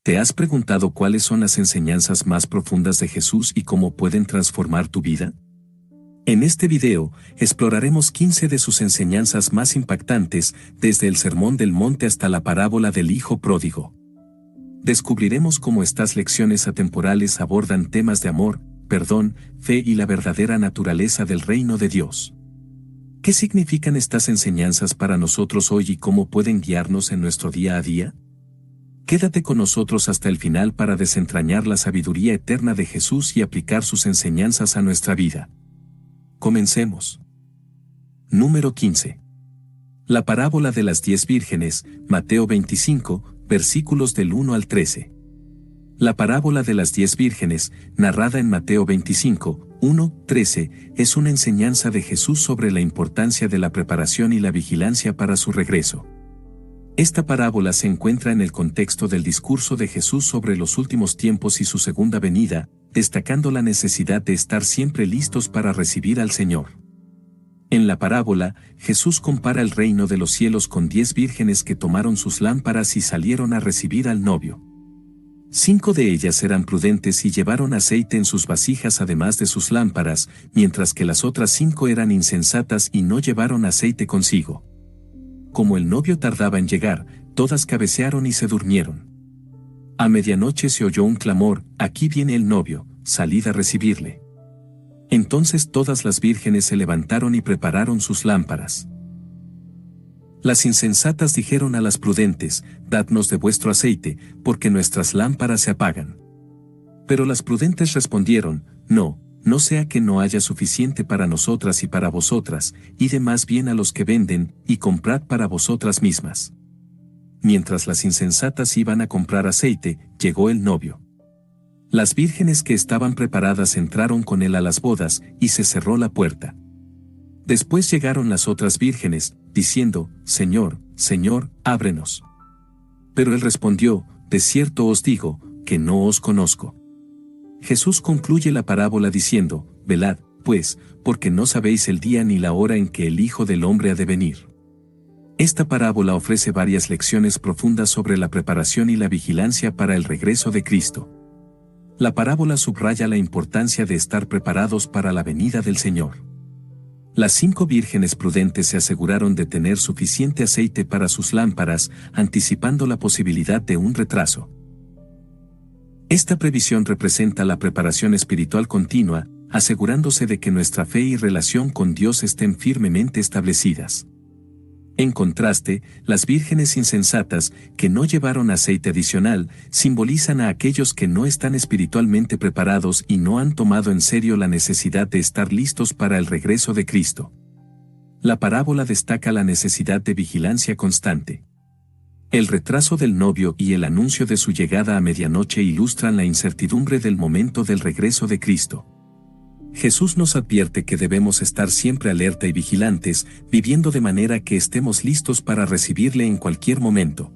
¿Te has preguntado cuáles son las enseñanzas más profundas de Jesús y cómo pueden transformar tu vida? En este video, exploraremos 15 de sus enseñanzas más impactantes, desde el Sermón del Monte hasta la parábola del Hijo Pródigo. Descubriremos cómo estas lecciones atemporales abordan temas de amor, perdón, fe y la verdadera naturaleza del reino de Dios. ¿Qué significan estas enseñanzas para nosotros hoy y cómo pueden guiarnos en nuestro día a día? Quédate con nosotros hasta el final para desentrañar la sabiduría eterna de Jesús y aplicar sus enseñanzas a nuestra vida. Comencemos. Número 15. La parábola de las 10 vírgenes, Mateo 25, versículos del 1 al 13. La parábola de las 10 vírgenes, narrada en Mateo 25, 1, 13, es una enseñanza de Jesús sobre la importancia de la preparación y la vigilancia para su regreso. Esta parábola se encuentra en el contexto del discurso de Jesús sobre los últimos tiempos y su segunda venida, destacando la necesidad de estar siempre listos para recibir al Señor. En la parábola, Jesús compara el reino de los cielos con 10 vírgenes que tomaron sus lámparas y salieron a recibir al novio. 5 de ellas eran prudentes y llevaron aceite en sus vasijas además de sus lámparas, mientras que las otras 5 eran insensatas y no llevaron aceite consigo. Como el novio tardaba en llegar, todas cabecearon y se durmieron. A medianoche se oyó un clamor: «Aquí viene el novio, salid a recibirle». Entonces todas las vírgenes se levantaron y prepararon sus lámparas. Las insensatas dijeron a las prudentes: «Dadnos de vuestro aceite, porque nuestras lámparas se apagan». Pero las prudentes respondieron: «No, no sea que no haya suficiente para nosotras y para vosotras, id más bien a los que venden, y comprad para vosotras mismas». Mientras las insensatas iban a comprar aceite, llegó el novio. Las vírgenes que estaban preparadas entraron con él a las bodas, y se cerró la puerta. Después llegaron las otras vírgenes, diciendo: «Señor, Señor, ábrenos». Pero él respondió: «De cierto os digo, que no os conozco». Jesús concluye la parábola diciendo: «Velad, pues, porque no sabéis el día ni la hora en que el Hijo del Hombre ha de venir». Esta parábola ofrece varias lecciones profundas sobre la preparación y la vigilancia para el regreso de Cristo. La parábola subraya la importancia de estar preparados para la venida del Señor. Las 5 vírgenes prudentes se aseguraron de tener suficiente aceite para sus lámparas, anticipando la posibilidad de un retraso. Esta previsión representa la preparación espiritual continua, asegurándose de que nuestra fe y relación con Dios estén firmemente establecidas. En contraste, las vírgenes insensatas, que no llevaron aceite adicional, simbolizan a aquellos que no están espiritualmente preparados y no han tomado en serio la necesidad de estar listos para el regreso de Cristo. La parábola destaca la necesidad de vigilancia constante. El retraso del novio y el anuncio de su llegada a medianoche ilustran la incertidumbre del momento del regreso de Cristo. Jesús nos advierte que debemos estar siempre alerta y vigilantes, viviendo de manera que estemos listos para recibirle en cualquier momento.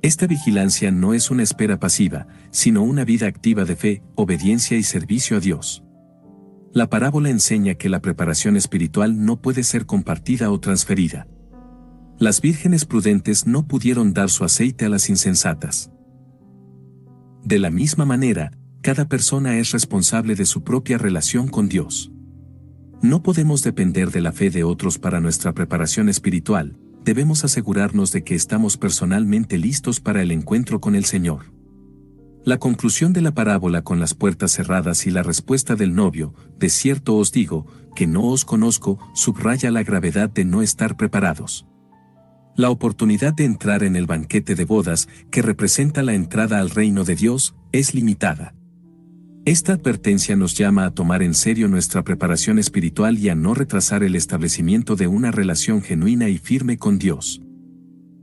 Esta vigilancia no es una espera pasiva, sino una vida activa de fe, obediencia y servicio a Dios. La parábola enseña que la preparación espiritual no puede ser compartida o transferida. Las vírgenes prudentes no pudieron dar su aceite a las insensatas. De la misma manera, cada persona es responsable de su propia relación con Dios. No podemos depender de la fe de otros para nuestra preparación espiritual, debemos asegurarnos de que estamos personalmente listos para el encuentro con el Señor. La conclusión de la parábola con las puertas cerradas y la respuesta del novio: «De cierto os digo, que no os conozco», subraya la gravedad de no estar preparados. La oportunidad de entrar en el banquete de bodas, que representa la entrada al reino de Dios, es limitada. Esta advertencia nos llama a tomar en serio nuestra preparación espiritual y a no retrasar el establecimiento de una relación genuina y firme con Dios.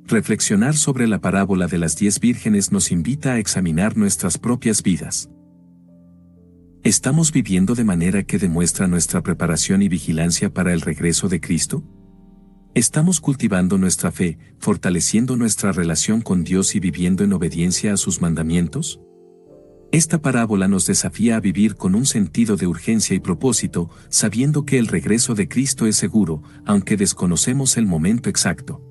Reflexionar sobre la parábola de las 10 vírgenes nos invita a examinar nuestras propias vidas. ¿Estamos viviendo de manera que demuestra nuestra preparación y vigilancia para el regreso de Cristo? ¿Estamos cultivando nuestra fe, fortaleciendo nuestra relación con Dios y viviendo en obediencia a sus mandamientos? Esta parábola nos desafía a vivir con un sentido de urgencia y propósito, sabiendo que el regreso de Cristo es seguro, aunque desconocemos el momento exacto.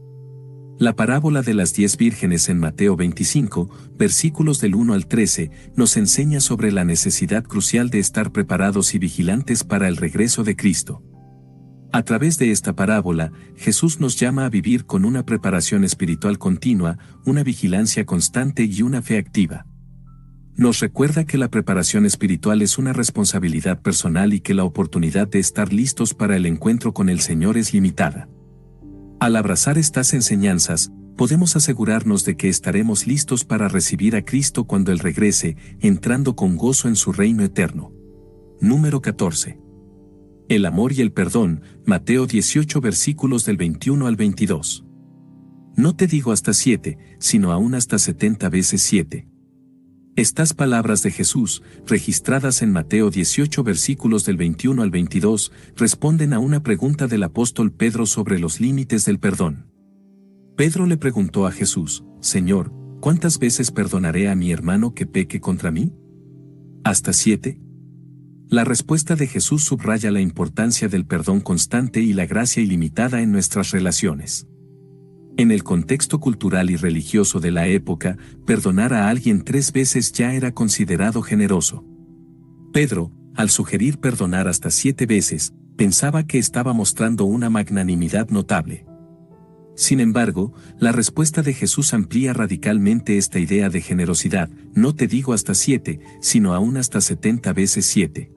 La parábola de las 10 vírgenes en Mateo 25, versículos del 1 al 13, nos enseña sobre la necesidad crucial de estar preparados y vigilantes para el regreso de Cristo. A través de esta parábola, Jesús nos llama a vivir con una preparación espiritual continua, una vigilancia constante y una fe activa. Nos recuerda que la preparación espiritual es una responsabilidad personal y que la oportunidad de estar listos para el encuentro con el Señor es limitada. Al abrazar estas enseñanzas, podemos asegurarnos de que estaremos listos para recibir a Cristo cuando Él regrese, entrando con gozo en su reino eterno. Número 14. El amor y el perdón, Mateo 18 versículos del 21 al 22. No te digo hasta 7, sino aún hasta 70 veces 7. Estas palabras de Jesús, registradas en Mateo 18 versículos del 21 al 22, responden a una pregunta del apóstol Pedro sobre los límites del perdón. Pedro le preguntó a Jesús: Señor, ¿cuántas veces perdonaré a mi hermano que peque contra mí? ¿Hasta 7? La respuesta de Jesús subraya la importancia del perdón constante y la gracia ilimitada en nuestras relaciones. En el contexto cultural y religioso de la época, perdonar a alguien 3 veces ya era considerado generoso. Pedro, al sugerir perdonar hasta 7 veces, pensaba que estaba mostrando una magnanimidad notable. Sin embargo, la respuesta de Jesús amplía radicalmente esta idea de generosidad: no te digo hasta 7, sino aún hasta 70 veces 7.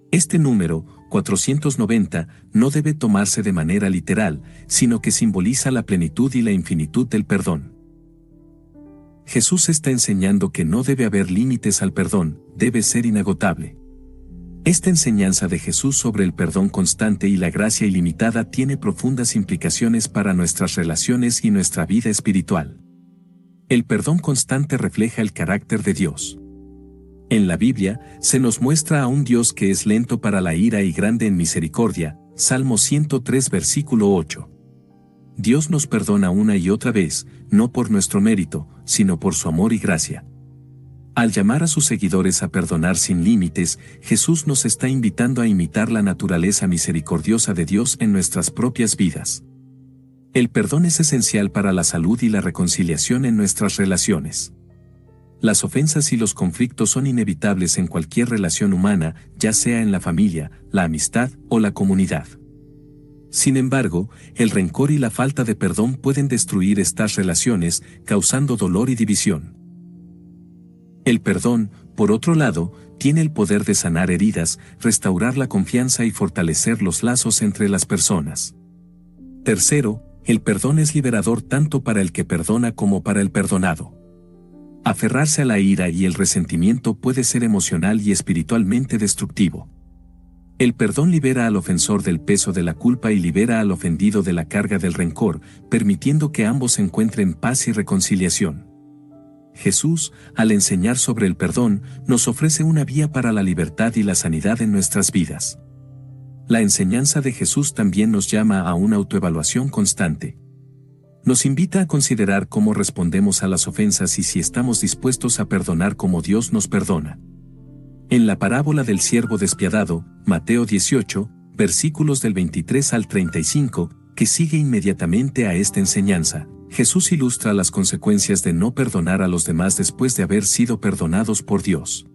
Este número, 490, no debe tomarse de manera literal, sino que simboliza la plenitud y la infinitud del perdón. Jesús está enseñando que no debe haber límites al perdón, debe ser inagotable. Esta enseñanza de Jesús sobre el perdón constante y la gracia ilimitada tiene profundas implicaciones para nuestras relaciones y nuestra vida espiritual. El perdón constante refleja el carácter de Dios. En la Biblia, se nos muestra a un Dios que es lento para la ira y grande en misericordia, Salmo 103 versículo 8. Dios nos perdona una y otra vez, no por nuestro mérito, sino por su amor y gracia. Al llamar a sus seguidores a perdonar sin límites, Jesús nos está invitando a imitar la naturaleza misericordiosa de Dios en nuestras propias vidas. El perdón es esencial para la salud y la reconciliación en nuestras relaciones. Las ofensas y los conflictos son inevitables en cualquier relación humana, ya sea en la familia, la amistad o la comunidad. Sin embargo, el rencor y la falta de perdón pueden destruir estas relaciones, causando dolor y división. El perdón, por otro lado, tiene el poder de sanar heridas, restaurar la confianza y fortalecer los lazos entre las personas. Tercero, el perdón es liberador tanto para el que perdona como para el perdonado. Aferrarse a la ira y el resentimiento puede ser emocional y espiritualmente destructivo. El perdón libera al ofensor del peso de la culpa y libera al ofendido de la carga del rencor, permitiendo que ambos encuentren paz y reconciliación. Jesús, al enseñar sobre el perdón, nos ofrece una vía para la libertad y la sanidad en nuestras vidas. La enseñanza de Jesús también nos llama a una autoevaluación constante. Nos invita a considerar cómo respondemos a las ofensas y si estamos dispuestos a perdonar como Dios nos perdona. En la parábola del siervo despiadado, Mateo 18, versículos del 23 al 35, que sigue inmediatamente a esta enseñanza, Jesús ilustra las consecuencias de no perdonar a los demás después de haber sido perdonados por Dios.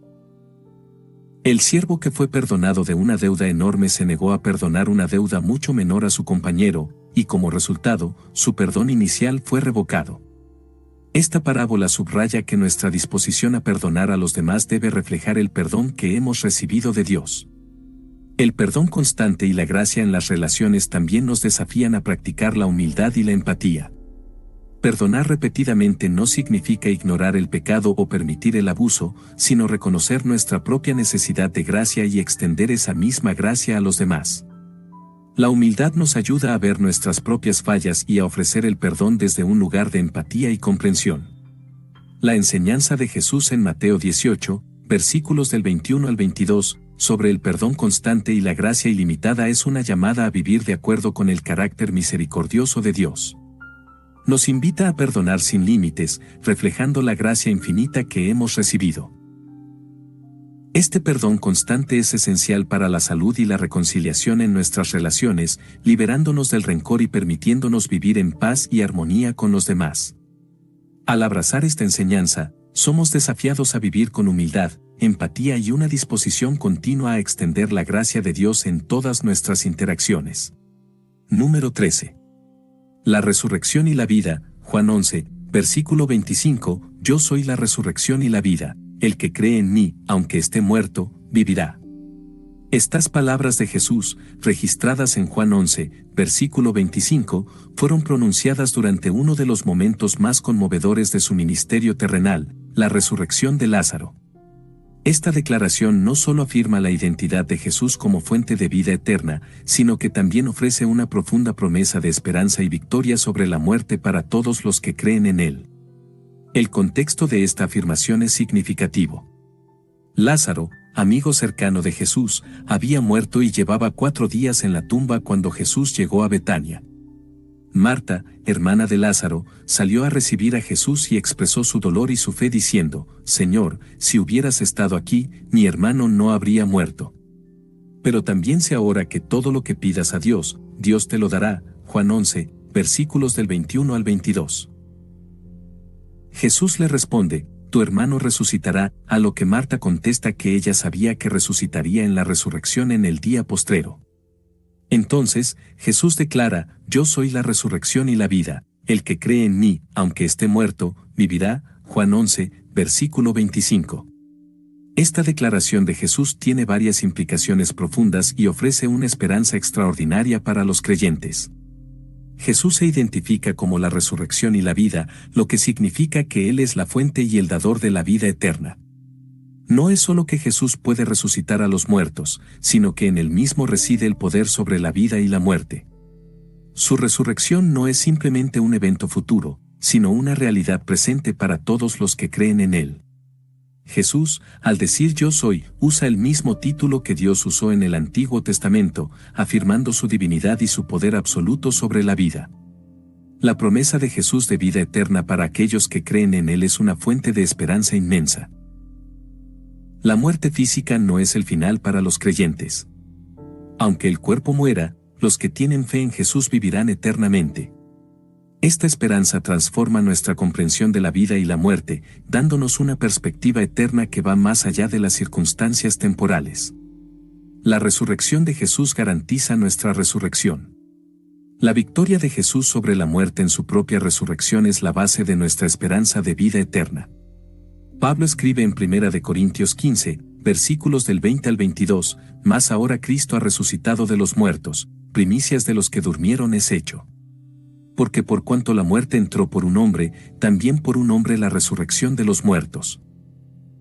El siervo que fue perdonado de una deuda enorme se negó a perdonar una deuda mucho menor a su compañero, y como resultado, su perdón inicial fue revocado. Esta parábola subraya que nuestra disposición a perdonar a los demás debe reflejar el perdón que hemos recibido de Dios. El perdón constante y la gracia en las relaciones también nos desafían a practicar la humildad y la empatía. Perdonar repetidamente no significa ignorar el pecado o permitir el abuso, sino reconocer nuestra propia necesidad de gracia y extender esa misma gracia a los demás. La humildad nos ayuda a ver nuestras propias fallas y a ofrecer el perdón desde un lugar de empatía y comprensión. La enseñanza de Jesús en Mateo 18, versículos del 21 al 22, sobre el perdón constante y la gracia ilimitada es una llamada a vivir de acuerdo con el carácter misericordioso de Dios. Nos invita a perdonar sin límites, reflejando la gracia infinita que hemos recibido. Este perdón constante es esencial para la salud y la reconciliación en nuestras relaciones, liberándonos del rencor y permitiéndonos vivir en paz y armonía con los demás. Al abrazar esta enseñanza, somos desafiados a vivir con humildad, empatía y una disposición continua a extender la gracia de Dios en todas nuestras interacciones. Número 13. La resurrección y la vida, Juan 11, versículo 25, Yo soy la resurrección y la vida, el que cree en mí, aunque esté muerto, vivirá. Estas palabras de Jesús, registradas en Juan 11, versículo 25, fueron pronunciadas durante uno de los momentos más conmovedores de su ministerio terrenal, la resurrección de Lázaro. Esta declaración no solo afirma la identidad de Jesús como fuente de vida eterna, sino que también ofrece una profunda promesa de esperanza y victoria sobre la muerte para todos los que creen en Él. El contexto de esta afirmación es significativo. Lázaro, amigo cercano de Jesús, había muerto y llevaba 4 días en la tumba cuando Jesús llegó a Betania. Marta, hermana de Lázaro, salió a recibir a Jesús y expresó su dolor y su fe diciendo, Señor, si hubieras estado aquí, mi hermano no habría muerto. Pero también sé ahora que todo lo que pidas a Dios, Dios te lo dará. Juan 11, versículos del 21 al 22. Jesús le responde, tu hermano resucitará, a lo que Marta contesta que ella sabía que resucitaría en la resurrección en el día postrero. Entonces, Jesús declara, yo soy la resurrección y la vida, el que cree en mí, aunque esté muerto, vivirá. Juan 11, versículo 25. Esta declaración de Jesús tiene varias implicaciones profundas y ofrece una esperanza extraordinaria para los creyentes. Jesús se identifica como la resurrección y la vida, lo que significa que Él es la fuente y el dador de la vida eterna. No es solo que Jesús puede resucitar a los muertos, sino que en Él mismo reside el poder sobre la vida y la muerte. Su resurrección no es simplemente un evento futuro, sino una realidad presente para todos los que creen en Él. Jesús, al decir yo soy, usa el mismo título que Dios usó en el Antiguo Testamento, afirmando su divinidad y su poder absoluto sobre la vida. La promesa de Jesús de vida eterna para aquellos que creen en Él es una fuente de esperanza inmensa. La muerte física no es el final para los creyentes. Aunque el cuerpo muera, los que tienen fe en Jesús vivirán eternamente. Esta esperanza transforma nuestra comprensión de la vida y la muerte, dándonos una perspectiva eterna que va más allá de las circunstancias temporales. La resurrección de Jesús garantiza nuestra resurrección. La victoria de Jesús sobre la muerte en su propia resurrección es la base de nuestra esperanza de vida eterna. Pablo escribe en 1 Corintios 15, versículos del 20 al 22, mas ahora Cristo ha resucitado de los muertos, primicias de los que durmieron es hecho. Porque por cuanto la muerte entró por un hombre, también por un hombre la resurrección de los muertos.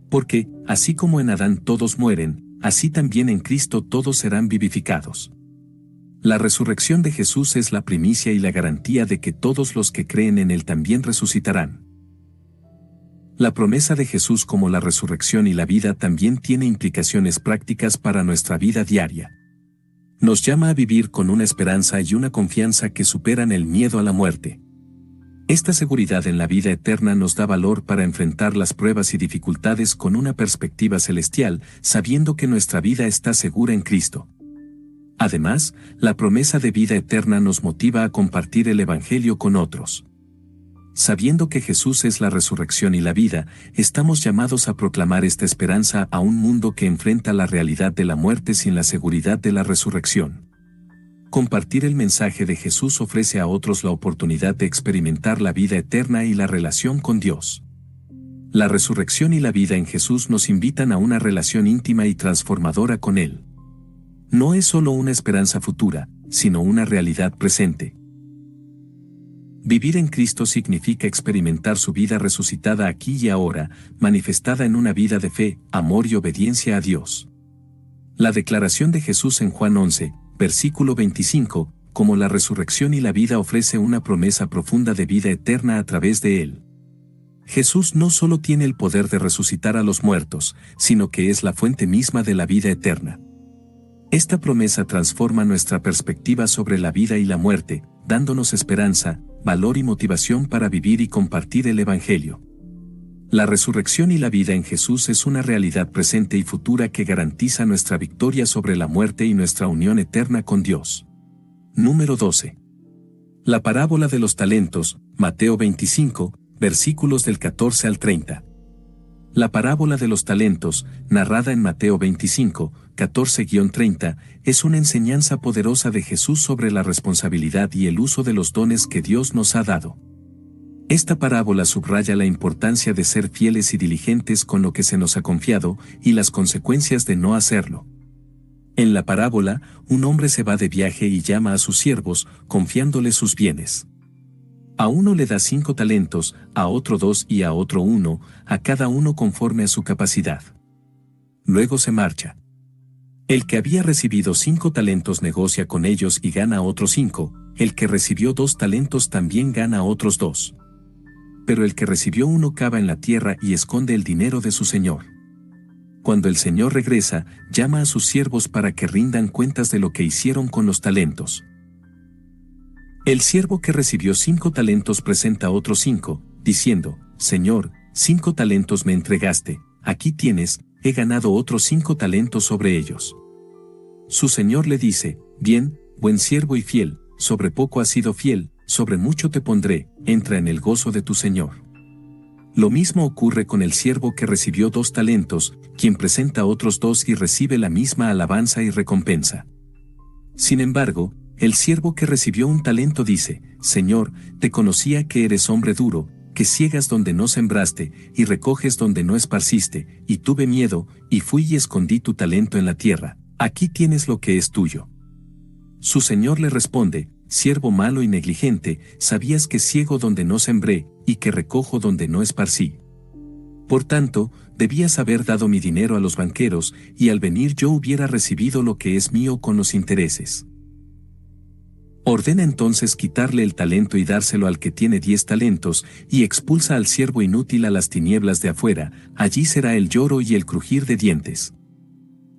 Porque, así como en Adán todos mueren, así también en Cristo todos serán vivificados. La resurrección de Jesús es la primicia y la garantía de que todos los que creen en Él también resucitarán. La promesa de Jesús como la resurrección y la vida también tiene implicaciones prácticas para nuestra vida diaria. Nos llama a vivir con una esperanza y una confianza que superan el miedo a la muerte. Esta seguridad en la vida eterna nos da valor para enfrentar las pruebas y dificultades con una perspectiva celestial, sabiendo que nuestra vida está segura en Cristo. Además, la promesa de vida eterna nos motiva a compartir el Evangelio con otros. Sabiendo que Jesús es la resurrección y la vida, estamos llamados a proclamar esta esperanza a un mundo que enfrenta la realidad de la muerte sin la seguridad de la resurrección. Compartir el mensaje de Jesús ofrece a otros la oportunidad de experimentar la vida eterna y la relación con Dios. La resurrección y la vida en Jesús nos invitan a una relación íntima y transformadora con Él. No es solo una esperanza futura, sino una realidad presente. Vivir en Cristo significa experimentar su vida resucitada aquí y ahora, manifestada en una vida de fe, amor y obediencia a Dios. La declaración de Jesús en Juan 11, versículo 25, como la resurrección y la vida ofrece una promesa profunda de vida eterna a través de Él. Jesús no solo tiene el poder de resucitar a los muertos, sino que es la fuente misma de la vida eterna. Esta promesa transforma nuestra perspectiva sobre la vida y la muerte, dándonos esperanza, valor y motivación para vivir y compartir el Evangelio. La resurrección y la vida en Jesús es una realidad presente y futura que garantiza nuestra victoria sobre la muerte y nuestra unión eterna con Dios. Número 12. La parábola de los talentos, Mateo 25, versículos del 14 al 30. La parábola de los talentos, narrada en Mateo 25, 14-30, es una enseñanza poderosa de Jesús sobre la responsabilidad y el uso de los dones que Dios nos ha dado. Esta parábola subraya la importancia de ser fieles y diligentes con lo que se nos ha confiado y las consecuencias de no hacerlo. En la parábola, un hombre se va de viaje y llama a sus siervos, confiándole sus bienes. A uno le da 5 talentos, a otro 2 y a otro 1, a cada uno conforme a su capacidad. Luego se marcha. El que había recibido 5 talentos negocia con ellos y gana otros 5, el que recibió 2 talentos también gana otros 2. Pero el que recibió 1 cava en la tierra y esconde el dinero de su señor. Cuando el señor regresa, llama a sus siervos para que rindan cuentas de lo que hicieron con los talentos. El siervo que recibió 5 talentos presenta otros 5, diciendo: Señor, 5 talentos me entregaste, aquí tienes, he ganado otros 5 talentos sobre ellos. Su señor le dice: Bien, buen siervo y fiel, sobre poco has sido fiel, sobre mucho te pondré, entra en el gozo de tu señor. Lo mismo ocurre con el siervo que recibió 2 talentos, quien presenta otros 2 y recibe la misma alabanza y recompensa. Sin embargo, el siervo que recibió 1 talento dice: Señor, te conocía que eres hombre duro, que ciegas donde no sembraste, y recoges donde no esparciste, y tuve miedo, y fui y escondí tu talento en la tierra, aquí tienes lo que es tuyo. Su señor le responde: Siervo malo y negligente, sabías que ciego donde no sembré, y que recojo donde no esparcí. Por tanto, debías haber dado mi dinero a los banqueros, y al venir yo hubiera recibido lo que es mío con los intereses. Ordena entonces quitarle el talento y dárselo al que tiene 10 talentos, y expulsa al siervo inútil a las tinieblas de afuera, allí será el lloro y el crujir de dientes.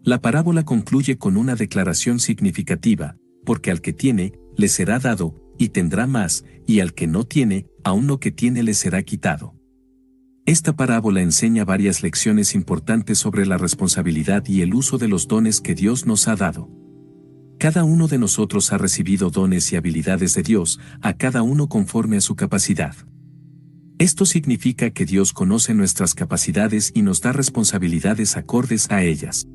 La parábola concluye con una declaración significativa: porque al que tiene, le será dado, y tendrá más, y al que no tiene, aun lo que tiene le será quitado. Esta parábola enseña varias lecciones importantes sobre la responsabilidad y el uso de los dones que Dios nos ha dado. Cada uno de nosotros ha recibido dones y habilidades de Dios, a cada uno conforme a su capacidad. Esto significa que Dios conoce nuestras capacidades y nos da responsabilidades acordes a ellas.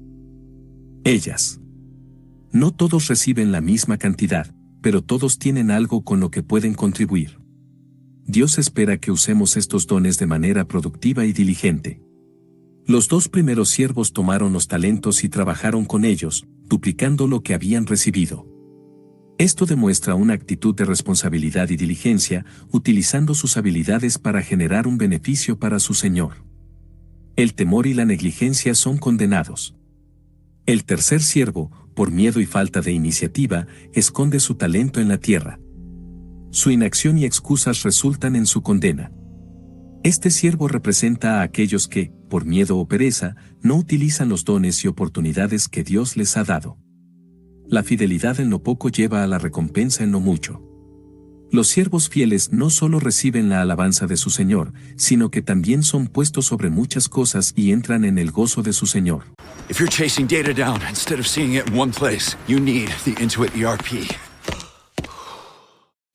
No todos reciben la misma cantidad, pero todos tienen algo con lo que pueden contribuir. Dios espera que usemos estos dones de manera productiva y diligente. Los 2 primeros siervos tomaron los talentos y trabajaron con ellos, duplicando lo que habían recibido. Esto demuestra una actitud de responsabilidad y diligencia, utilizando sus habilidades para generar un beneficio para su señor. El temor y la negligencia son condenados. El tercer siervo, por miedo y falta de iniciativa, esconde su talento en la tierra. Su inacción y excusas resultan en su condena. Este siervo representa a aquellos que, por miedo o pereza, no utilizan los dones y oportunidades que Dios les ha dado. La fidelidad en lo poco lleva a la recompensa en lo mucho. Los siervos fieles no solo reciben la alabanza de su Señor, sino que también son puestos sobre muchas cosas y entran en el gozo de su Señor. If you're chasing data down instead of seeing it in one place, you need the Intuit ERP.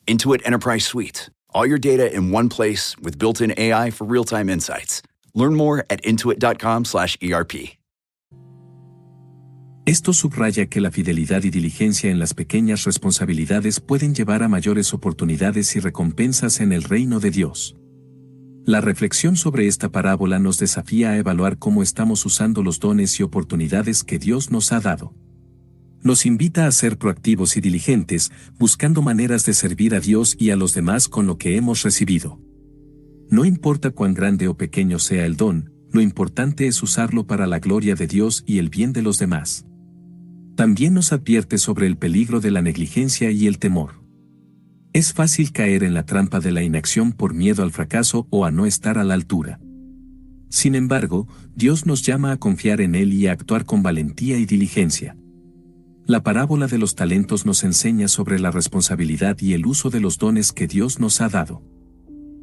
Intuit Enterprise Suite. All your data in one place with built-in AI for real-time insights. Learn more at intuit.com/ERP. Esto subraya que la fidelidad y diligencia en las pequeñas responsabilidades pueden llevar a mayores oportunidades y recompensas en el reino de Dios. La reflexión sobre esta parábola nos desafía a evaluar cómo estamos usando los dones y oportunidades que Dios nos ha dado. Nos invita a ser proactivos y diligentes, buscando maneras de servir a Dios y a los demás con lo que hemos recibido. No importa cuán grande o pequeño sea el don, lo importante es usarlo para la gloria de Dios y el bien de los demás. También nos advierte sobre el peligro de la negligencia y el temor. Es fácil caer en la trampa de la inacción por miedo al fracaso o a no estar a la altura. Sin embargo, Dios nos llama a confiar en Él y a actuar con valentía y diligencia. La parábola de los talentos nos enseña sobre la responsabilidad y el uso de los dones que Dios nos ha dado.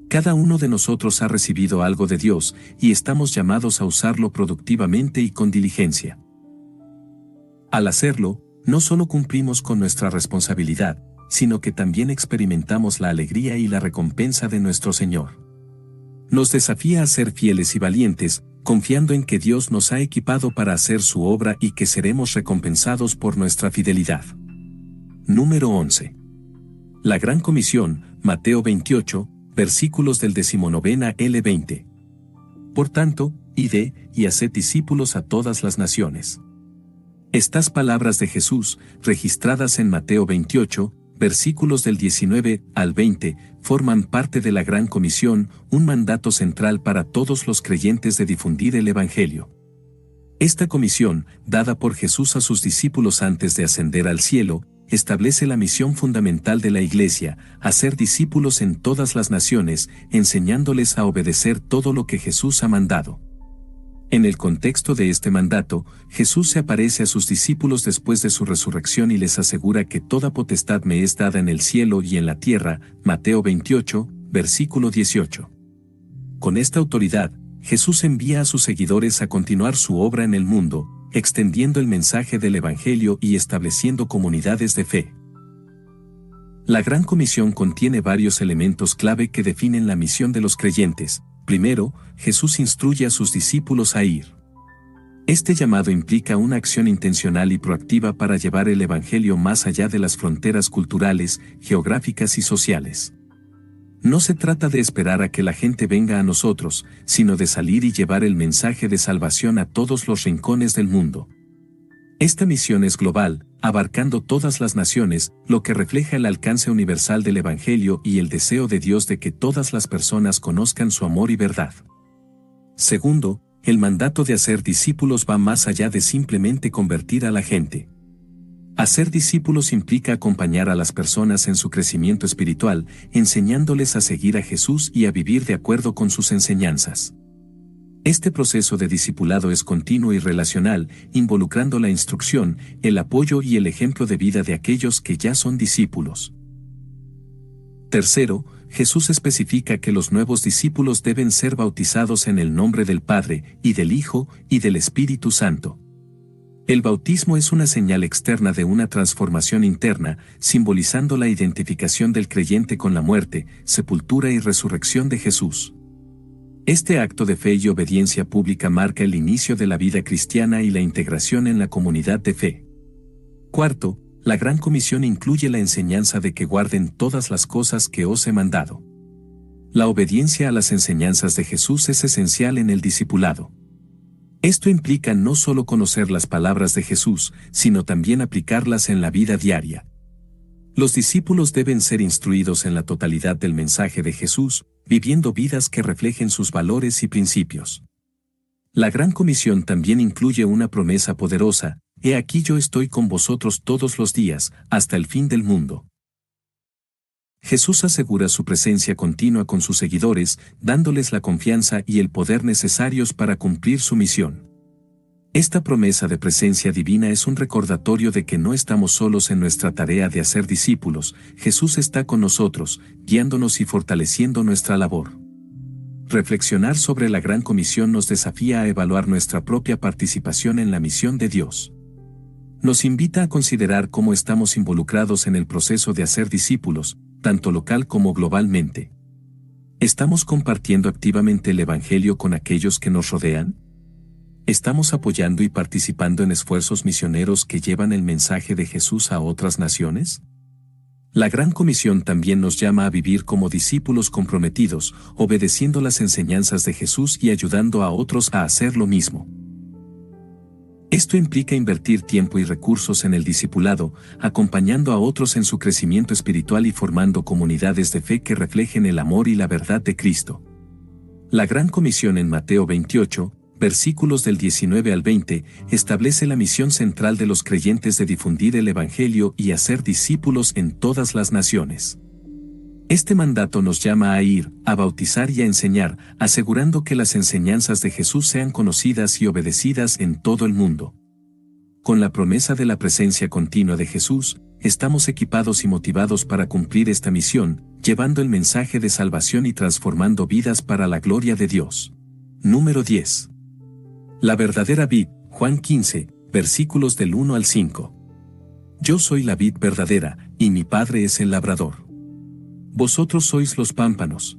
Cada uno de nosotros ha recibido algo de Dios y estamos llamados a usarlo productivamente y con diligencia. Al hacerlo, no solo cumplimos con nuestra responsabilidad, sino que también experimentamos la alegría y la recompensa de nuestro Señor. Nos desafía a ser fieles y valientes, confiando en que Dios nos ha equipado para hacer su obra y que seremos recompensados por nuestra fidelidad. Número 11. La Gran Comisión, Mateo 28, versículos del 19 al 20. Por tanto, id y haced discípulos a todas las naciones. Estas palabras de Jesús, registradas en Mateo 28, versículos del 19 al 20, forman parte de la Gran Comisión, un mandato central para todos los creyentes de difundir el Evangelio. Esta comisión, dada por Jesús a sus discípulos antes de ascender al cielo, establece la misión fundamental de la Iglesia, hacer discípulos en todas las naciones, enseñándoles a obedecer todo lo que Jesús ha mandado. En el contexto de este mandato, Jesús se aparece a sus discípulos después de su resurrección y les asegura que toda potestad me es dada en el cielo y en la tierra, Mateo 28, versículo 18. Con esta autoridad, Jesús envía a sus seguidores a continuar su obra en el mundo, extendiendo el mensaje del Evangelio y estableciendo comunidades de fe. La Gran Comisión contiene varios elementos clave que definen la misión de los creyentes. Primero, Jesús instruye a sus discípulos a ir. Este llamado implica una acción intencional y proactiva para llevar el Evangelio más allá de las fronteras culturales, geográficas y sociales. No se trata de esperar a que la gente venga a nosotros, sino de salir y llevar el mensaje de salvación a todos los rincones del mundo. Esta misión es global, abarcando todas las naciones, lo que refleja el alcance universal del Evangelio y el deseo de Dios de que todas las personas conozcan su amor y verdad. Segundo, el mandato de hacer discípulos va más allá de simplemente convertir a la gente. Hacer discípulos implica acompañar a las personas en su crecimiento espiritual, enseñándoles a seguir a Jesús y a vivir de acuerdo con sus enseñanzas. Este proceso de discipulado es continuo y relacional, involucrando la instrucción, el apoyo y el ejemplo de vida de aquellos que ya son discípulos. Tercero, Jesús especifica que los nuevos discípulos deben ser bautizados en el nombre del Padre, y del Hijo, y del Espíritu Santo. El bautismo es una señal externa de una transformación interna, simbolizando la identificación del creyente con la muerte, sepultura y resurrección de Jesús. Este acto de fe y obediencia pública marca el inicio de la vida cristiana y la integración en la comunidad de fe. Cuarto, la Gran Comisión incluye la enseñanza de que guarden todas las cosas que os he mandado. La obediencia a las enseñanzas de Jesús es esencial en el discipulado. Esto implica no solo conocer las palabras de Jesús, sino también aplicarlas en la vida diaria. Los discípulos deben ser instruidos en la totalidad del mensaje de Jesús, viviendo vidas que reflejen sus valores y principios. La Gran Comisión también incluye una promesa poderosa: «He aquí yo estoy con vosotros todos los días, hasta el fin del mundo». Jesús asegura su presencia continua con sus seguidores, dándoles la confianza y el poder necesarios para cumplir su misión. Esta promesa de presencia divina es un recordatorio de que no estamos solos en nuestra tarea de hacer discípulos. Jesús está con nosotros, guiándonos y fortaleciendo nuestra labor. Reflexionar sobre la Gran Comisión nos desafía a evaluar nuestra propia participación en la misión de Dios. Nos invita a considerar cómo estamos involucrados en el proceso de hacer discípulos, tanto local como globalmente. ¿Estamos compartiendo activamente el Evangelio con aquellos que nos rodean? ¿Estamos apoyando y participando en esfuerzos misioneros que llevan el mensaje de Jesús a otras naciones? La Gran Comisión también nos llama a vivir como discípulos comprometidos, obedeciendo las enseñanzas de Jesús y ayudando a otros a hacer lo mismo. Esto implica invertir tiempo y recursos en el discipulado, acompañando a otros en su crecimiento espiritual y formando comunidades de fe que reflejen el amor y la verdad de Cristo. La Gran Comisión en Mateo 28, versículos del 19 al 20, establece la misión central de los creyentes de difundir el Evangelio y hacer discípulos en todas las naciones. Este mandato nos llama a ir, a bautizar y a enseñar, asegurando que las enseñanzas de Jesús sean conocidas y obedecidas en todo el mundo. Con la promesa de la presencia continua de Jesús, estamos equipados y motivados para cumplir esta misión, llevando el mensaje de salvación y transformando vidas para la gloria de Dios. Número 10. La verdadera vid, Juan 15, versículos del 1 al 5. Yo soy la vid verdadera, y mi Padre es el labrador. Vosotros sois los pámpanos.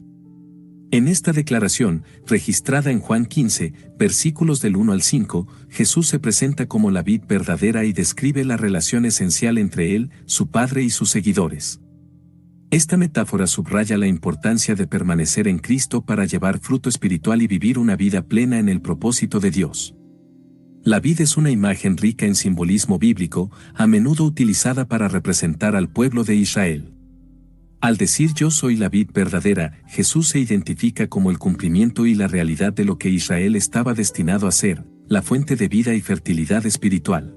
En esta declaración, registrada en Juan 15, versículos del 1 al 5, Jesús se presenta como la vid verdadera y describe la relación esencial entre Él, su Padre y sus seguidores. Esta metáfora subraya la importancia de permanecer en Cristo para llevar fruto espiritual y vivir una vida plena en el propósito de Dios. La vid es una imagen rica en simbolismo bíblico, a menudo utilizada para representar al pueblo de Israel. Al decir yo soy la vid verdadera, Jesús se identifica como el cumplimiento y la realidad de lo que Israel estaba destinado a ser, la fuente de vida y fertilidad espiritual.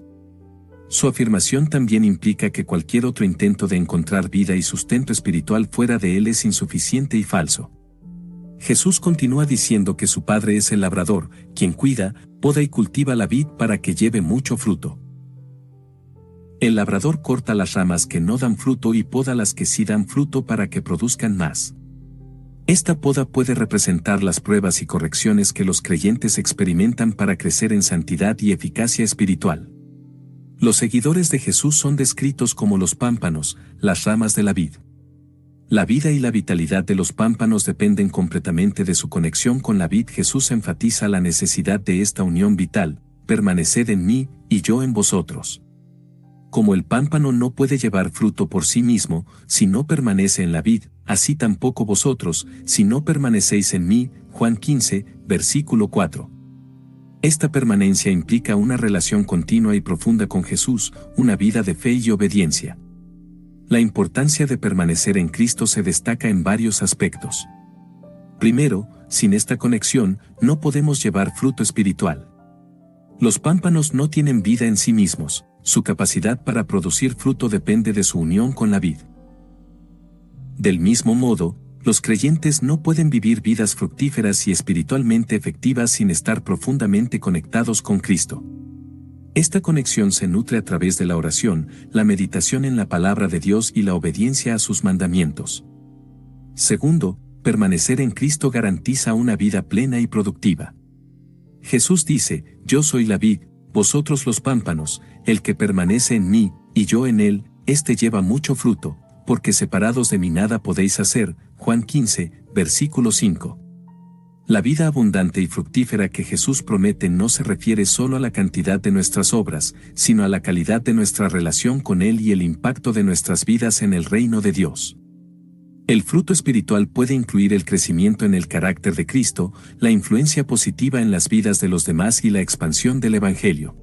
Su afirmación también implica que cualquier otro intento de encontrar vida y sustento espiritual fuera de él es insuficiente y falso. Jesús continúa diciendo que su Padre es el labrador, quien cuida, poda y cultiva la vid para que lleve mucho fruto. El labrador corta las ramas que no dan fruto y poda las que sí dan fruto para que produzcan más. Esta poda puede representar las pruebas y correcciones que los creyentes experimentan para crecer en santidad y eficacia espiritual. Los seguidores de Jesús son descritos como los pámpanos, las ramas de la vid. La vida y la vitalidad de los pámpanos dependen completamente de su conexión con la vid. Jesús enfatiza la necesidad de esta unión vital: permaneced en mí, y yo en vosotros. Como el pámpano no puede llevar fruto por sí mismo, si no permanece en la vid, así tampoco vosotros, si no permanecéis en mí. Juan 15, versículo 4. Esta permanencia implica una relación continua y profunda con Jesús, una vida de fe y obediencia. La importancia de permanecer en Cristo se destaca en varios aspectos. Primero, sin esta conexión, no podemos llevar fruto espiritual. Los pámpanos no tienen vida en sí mismos, su capacidad para producir fruto depende de su unión con la vid. Del mismo modo, los creyentes no pueden vivir vidas fructíferas y espiritualmente efectivas sin estar profundamente conectados con Cristo. Esta conexión se nutre a través de la oración, la meditación en la palabra de Dios y la obediencia a sus mandamientos. Segundo, permanecer en Cristo garantiza una vida plena y productiva. Jesús dice: yo soy la vid, vosotros los pámpanos, el que permanece en mí, y yo en él, éste lleva mucho fruto, porque separados de mí nada podéis hacer. Juan 15, versículo 5. La vida abundante y fructífera que Jesús promete no se refiere solo a la cantidad de nuestras obras, sino a la calidad de nuestra relación con Él y el impacto de nuestras vidas en el reino de Dios. El fruto espiritual puede incluir el crecimiento en el carácter de Cristo, la influencia positiva en las vidas de los demás y la expansión del Evangelio.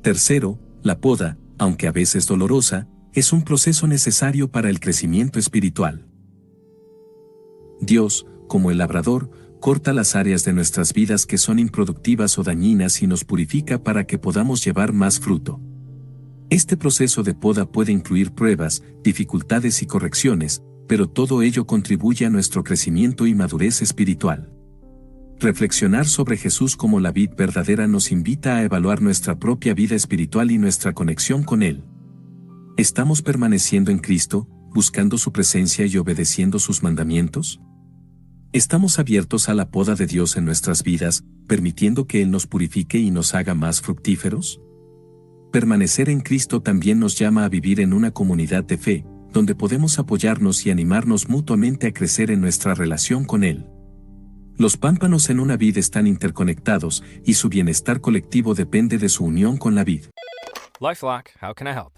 Tercero, la poda, aunque a veces dolorosa, es un proceso necesario para el crecimiento espiritual. Dios, como el labrador, corta las áreas de nuestras vidas que son improductivas o dañinas y nos purifica para que podamos llevar más fruto. Este proceso de poda puede incluir pruebas, dificultades y correcciones, pero todo ello contribuye a nuestro crecimiento y madurez espiritual. Reflexionar sobre Jesús como la vid verdadera nos invita a evaluar nuestra propia vida espiritual y nuestra conexión con Él. ¿Estamos permaneciendo en Cristo, buscando su presencia y obedeciendo sus mandamientos? ¿Estamos abiertos a la poda de Dios en nuestras vidas, permitiendo que Él nos purifique y nos haga más fructíferos? Permanecer en Cristo también nos llama a vivir en una comunidad de fe, donde podemos apoyarnos y animarnos mutuamente a crecer en nuestra relación con Él. Los pámpanos en una vid están interconectados, y su bienestar colectivo depende de su unión con la vid. LifeLock, how can I help?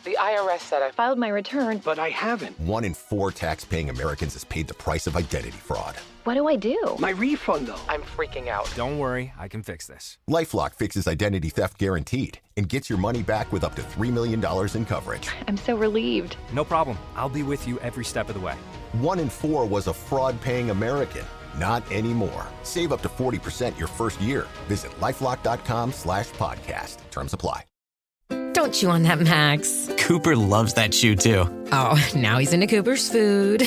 The IRS said I filed my return, But I haven't. 1 in 4 tax-paying Americans has paid the price of identity fraud. what do I do? My refund, though. I'm freaking out. Don't worry, I can fix this. LifeLock fixes identity theft guaranteed and gets your money back with up to $3 million in coverage. I'm so relieved. No problem. I'll be with you every step of the way. 1 in 4 was a fraud-paying American. Not anymore. Save up to 40% your first year. Visit LifeLock.com/podcast. Terms apply. Don't chew on that, Max. Cooper loves that chew too. Oh, now he's into Cooper's food.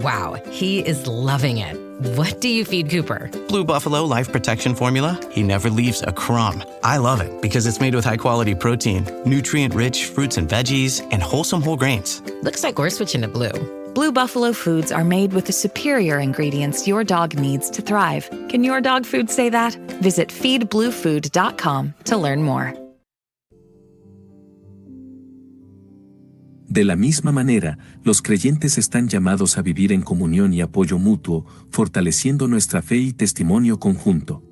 Wow, he is loving it. What do you feed Cooper? Blue Buffalo Life Protection Formula. He never leaves a crumb. I love it because it's made with high-quality protein, nutrient-rich fruits and veggies, and wholesome whole grains. Looks like we're switching to Blue. Blue Buffalo foods are made with the superior ingredients your dog needs to thrive. Can your dog food say that? Visit feedbluefood.com to learn more. De la misma manera, los creyentes están llamados a vivir en comunión y apoyo mutuo, fortaleciendo nuestra fe y testimonio conjunto.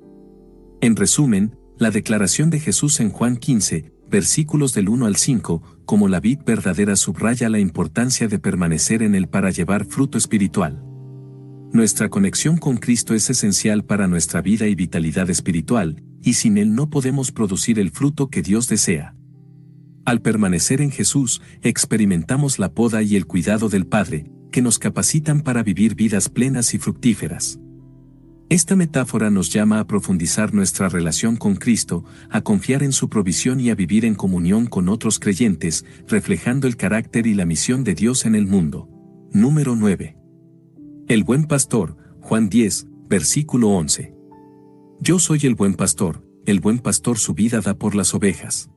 En resumen, la declaración de Jesús en Juan 15, versículos del 1 al 5, como la vid verdadera subraya la importancia de permanecer en Él para llevar fruto espiritual. Nuestra conexión con Cristo es esencial para nuestra vida y vitalidad espiritual, y sin Él no podemos producir el fruto que Dios desea. Al permanecer en Jesús, experimentamos la poda y el cuidado del Padre, que nos capacitan para vivir vidas plenas y fructíferas. Esta metáfora nos llama a profundizar nuestra relación con Cristo, a confiar en su provisión y a vivir en comunión con otros creyentes, reflejando el carácter y la misión de Dios en el mundo. Número 9. El buen pastor, Juan 10, versículo 11. Yo soy el buen pastor su vida da por las ovejas.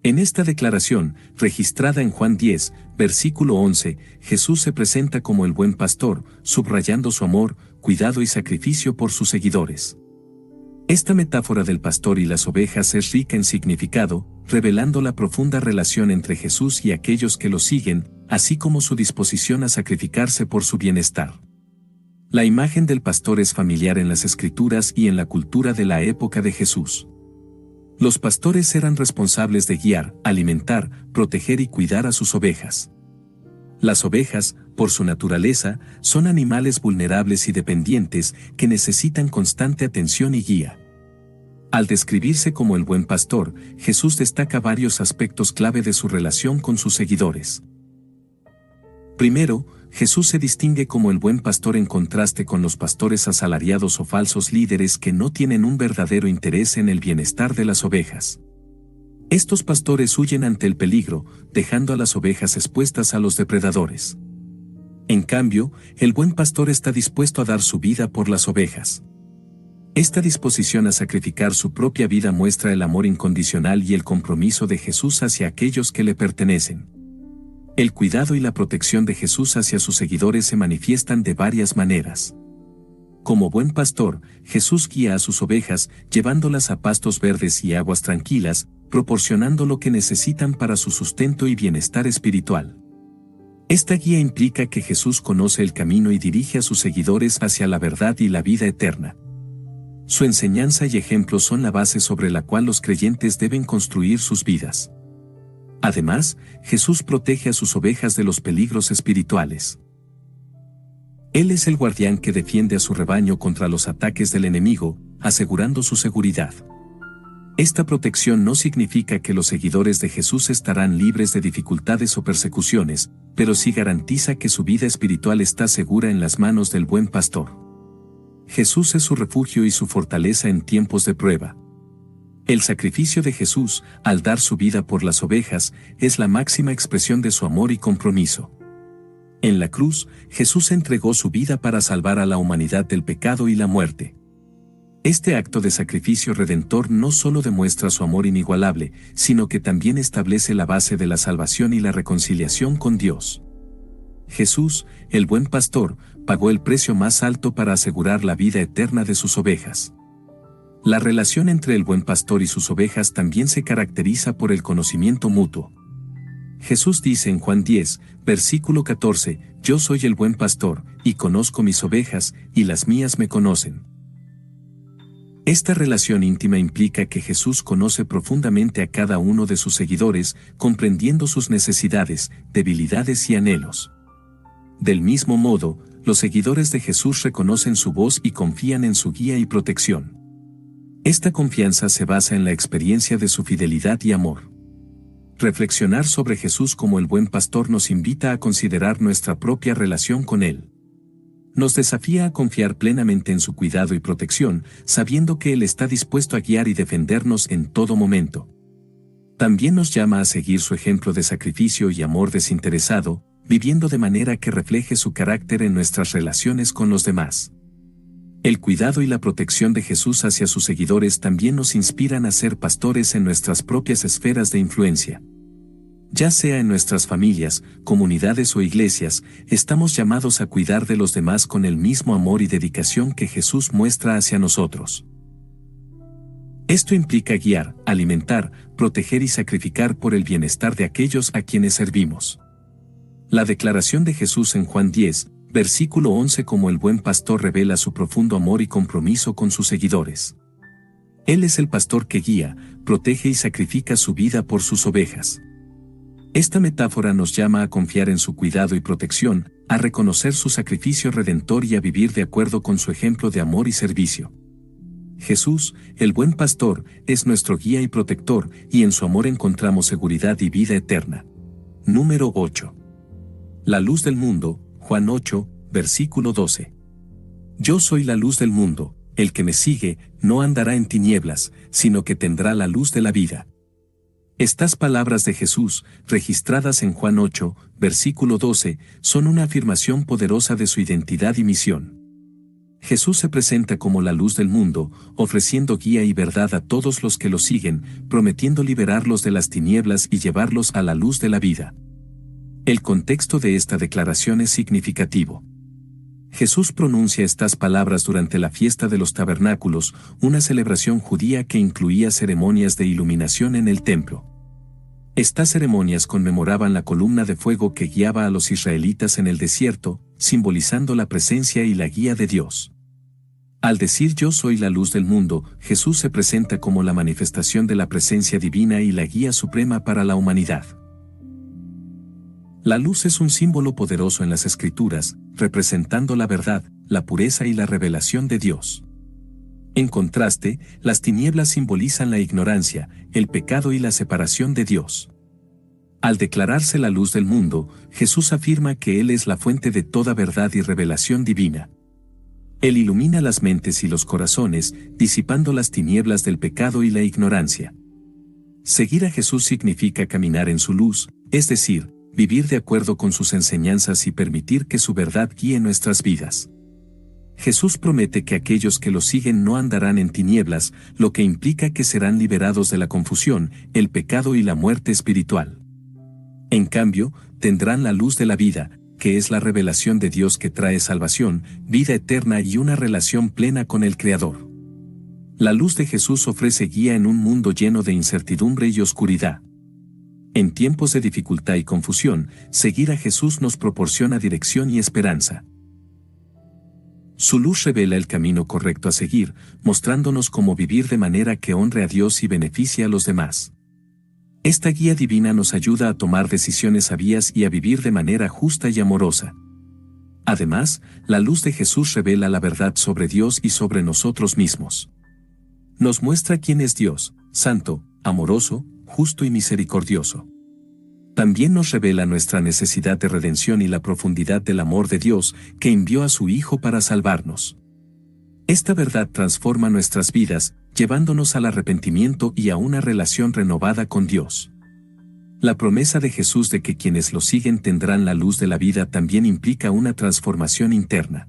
En esta declaración, registrada en Juan 10, versículo 11, Jesús se presenta como el buen pastor, subrayando su amor, cuidado y sacrificio por sus seguidores. Esta metáfora del pastor y las ovejas es rica en significado, revelando la profunda relación entre Jesús y aquellos que lo siguen, así como su disposición a sacrificarse por su bienestar. La imagen del pastor es familiar en las Escrituras y en la cultura de la época de Jesús. Los pastores eran responsables de guiar, alimentar, proteger y cuidar a sus ovejas. Las ovejas, por su naturaleza, son animales vulnerables y dependientes que necesitan constante atención y guía. Al describirse como el buen pastor, Jesús destaca varios aspectos clave de su relación con sus seguidores. Primero, Jesús se distingue como el buen pastor en contraste con los pastores asalariados o falsos líderes que no tienen un verdadero interés en el bienestar de las ovejas. Estos pastores huyen ante el peligro, dejando a las ovejas expuestas a los depredadores. En cambio, el buen pastor está dispuesto a dar su vida por las ovejas. Esta disposición a sacrificar su propia vida muestra el amor incondicional y el compromiso de Jesús hacia aquellos que le pertenecen. El cuidado y la protección de Jesús hacia sus seguidores se manifiestan de varias maneras. Como buen pastor, Jesús guía a sus ovejas, llevándolas a pastos verdes y aguas tranquilas, proporcionando lo que necesitan para su sustento y bienestar espiritual. Esta guía implica que Jesús conoce el camino y dirige a sus seguidores hacia la verdad y la vida eterna. Su enseñanza y ejemplo son la base sobre la cual los creyentes deben construir sus vidas. Además, Jesús protege a sus ovejas de los peligros espirituales. Él es el guardián que defiende a su rebaño contra los ataques del enemigo, asegurando su seguridad. Esta protección no significa que los seguidores de Jesús estarán libres de dificultades o persecuciones, pero sí garantiza que su vida espiritual está segura en las manos del buen pastor. Jesús es su refugio y su fortaleza en tiempos de prueba. El sacrificio de Jesús, al dar su vida por las ovejas, es la máxima expresión de su amor y compromiso. En la cruz, Jesús entregó su vida para salvar a la humanidad del pecado y la muerte. Este acto de sacrificio redentor no solo demuestra su amor inigualable, sino que también establece la base de la salvación y la reconciliación con Dios. Jesús, el buen pastor, pagó el precio más alto para asegurar la vida eterna de sus ovejas. La relación entre el buen pastor y sus ovejas también se caracteriza por el conocimiento mutuo. Jesús dice en Juan 10, versículo 14, «Yo soy el buen pastor, y conozco mis ovejas, y las mías me conocen». Esta relación íntima implica que Jesús conoce profundamente a cada uno de sus seguidores, comprendiendo sus necesidades, debilidades y anhelos. Del mismo modo, los seguidores de Jesús reconocen su voz y confían en su guía y protección. Esta confianza se basa en la experiencia de su fidelidad y amor. Reflexionar sobre Jesús como el buen pastor nos invita a considerar nuestra propia relación con Él. Nos desafía a confiar plenamente en su cuidado y protección, sabiendo que Él está dispuesto a guiar y defendernos en todo momento. También nos llama a seguir su ejemplo de sacrificio y amor desinteresado, viviendo de manera que refleje su carácter en nuestras relaciones con los demás. El cuidado y la protección de Jesús hacia sus seguidores también nos inspiran a ser pastores en nuestras propias esferas de influencia. Ya sea en nuestras familias, comunidades o iglesias, estamos llamados a cuidar de los demás con el mismo amor y dedicación que Jesús muestra hacia nosotros. Esto implica guiar, alimentar, proteger y sacrificar por el bienestar de aquellos a quienes servimos. La declaración de Jesús en Juan 10, versículo 11 como el buen pastor revela su profundo amor y compromiso con sus seguidores. Él es el pastor que guía, protege y sacrifica su vida por sus ovejas. Esta metáfora nos llama a confiar en su cuidado y protección, a reconocer su sacrificio redentor y a vivir de acuerdo con su ejemplo de amor y servicio. Jesús, el buen pastor, es nuestro guía y protector, y en su amor encontramos seguridad y vida eterna. Número 8. La luz del mundo, Juan 8, versículo 12. Yo soy la luz del mundo, el que me sigue, no andará en tinieblas, sino que tendrá la luz de la vida. Estas palabras de Jesús, registradas en Juan 8, versículo 12, son una afirmación poderosa de su identidad y misión. Jesús se presenta como la luz del mundo, ofreciendo guía y verdad a todos los que lo siguen, prometiendo liberarlos de las tinieblas y llevarlos a la luz de la vida. El contexto de esta declaración es significativo. Jesús pronuncia estas palabras durante la fiesta de los tabernáculos, una celebración judía que incluía ceremonias de iluminación en el templo. Estas ceremonias conmemoraban la columna de fuego que guiaba a los israelitas en el desierto, simbolizando la presencia y la guía de Dios. Al decir yo soy la luz del mundo, Jesús se presenta como la manifestación de la presencia divina y la guía suprema para la humanidad. La luz es un símbolo poderoso en las Escrituras, representando la verdad, la pureza y la revelación de Dios. En contraste, las tinieblas simbolizan la ignorancia, el pecado y la separación de Dios. Al declararse la luz del mundo, Jesús afirma que Él es la fuente de toda verdad y revelación divina. Él ilumina las mentes y los corazones, disipando las tinieblas del pecado y la ignorancia. Seguir a Jesús significa caminar en su luz, es decir, vivir de acuerdo con sus enseñanzas y permitir que su verdad guíe nuestras vidas. Jesús promete que aquellos que lo siguen no andarán en tinieblas, lo que implica que serán liberados de la confusión, el pecado y la muerte espiritual. En cambio, tendrán la luz de la vida, que es la revelación de Dios que trae salvación, vida eterna y una relación plena con el Creador. La luz de Jesús ofrece guía en un mundo lleno de incertidumbre y oscuridad. En tiempos de dificultad y confusión, seguir a Jesús nos proporciona dirección y esperanza. Su luz revela el camino correcto a seguir, mostrándonos cómo vivir de manera que honre a Dios y beneficie a los demás. Esta guía divina nos ayuda a tomar decisiones sabias y a vivir de manera justa y amorosa. Además, la luz de Jesús revela la verdad sobre Dios y sobre nosotros mismos. Nos muestra quién es Dios, santo, amoroso, justo y misericordioso. También nos revela nuestra necesidad de redención y la profundidad del amor de Dios, que envió a su Hijo para salvarnos. Esta verdad transforma nuestras vidas, llevándonos al arrepentimiento y a una relación renovada con Dios. La promesa de Jesús de que quienes lo siguen tendrán la luz de la vida también implica una transformación interna.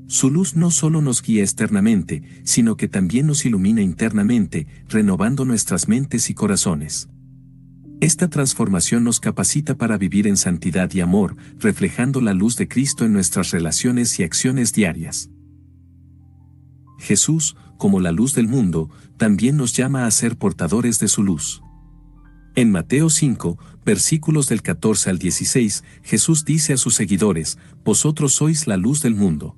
Su luz no solo nos guía externamente, sino que también nos ilumina internamente, renovando nuestras mentes y corazones. Esta transformación nos capacita para vivir en santidad y amor, reflejando la luz de Cristo en nuestras relaciones y acciones diarias. Jesús, como la luz del mundo, también nos llama a ser portadores de su luz. En Mateo 5, versículos del 14 al 16, Jesús dice a sus seguidores: «Vosotros sois la luz del mundo».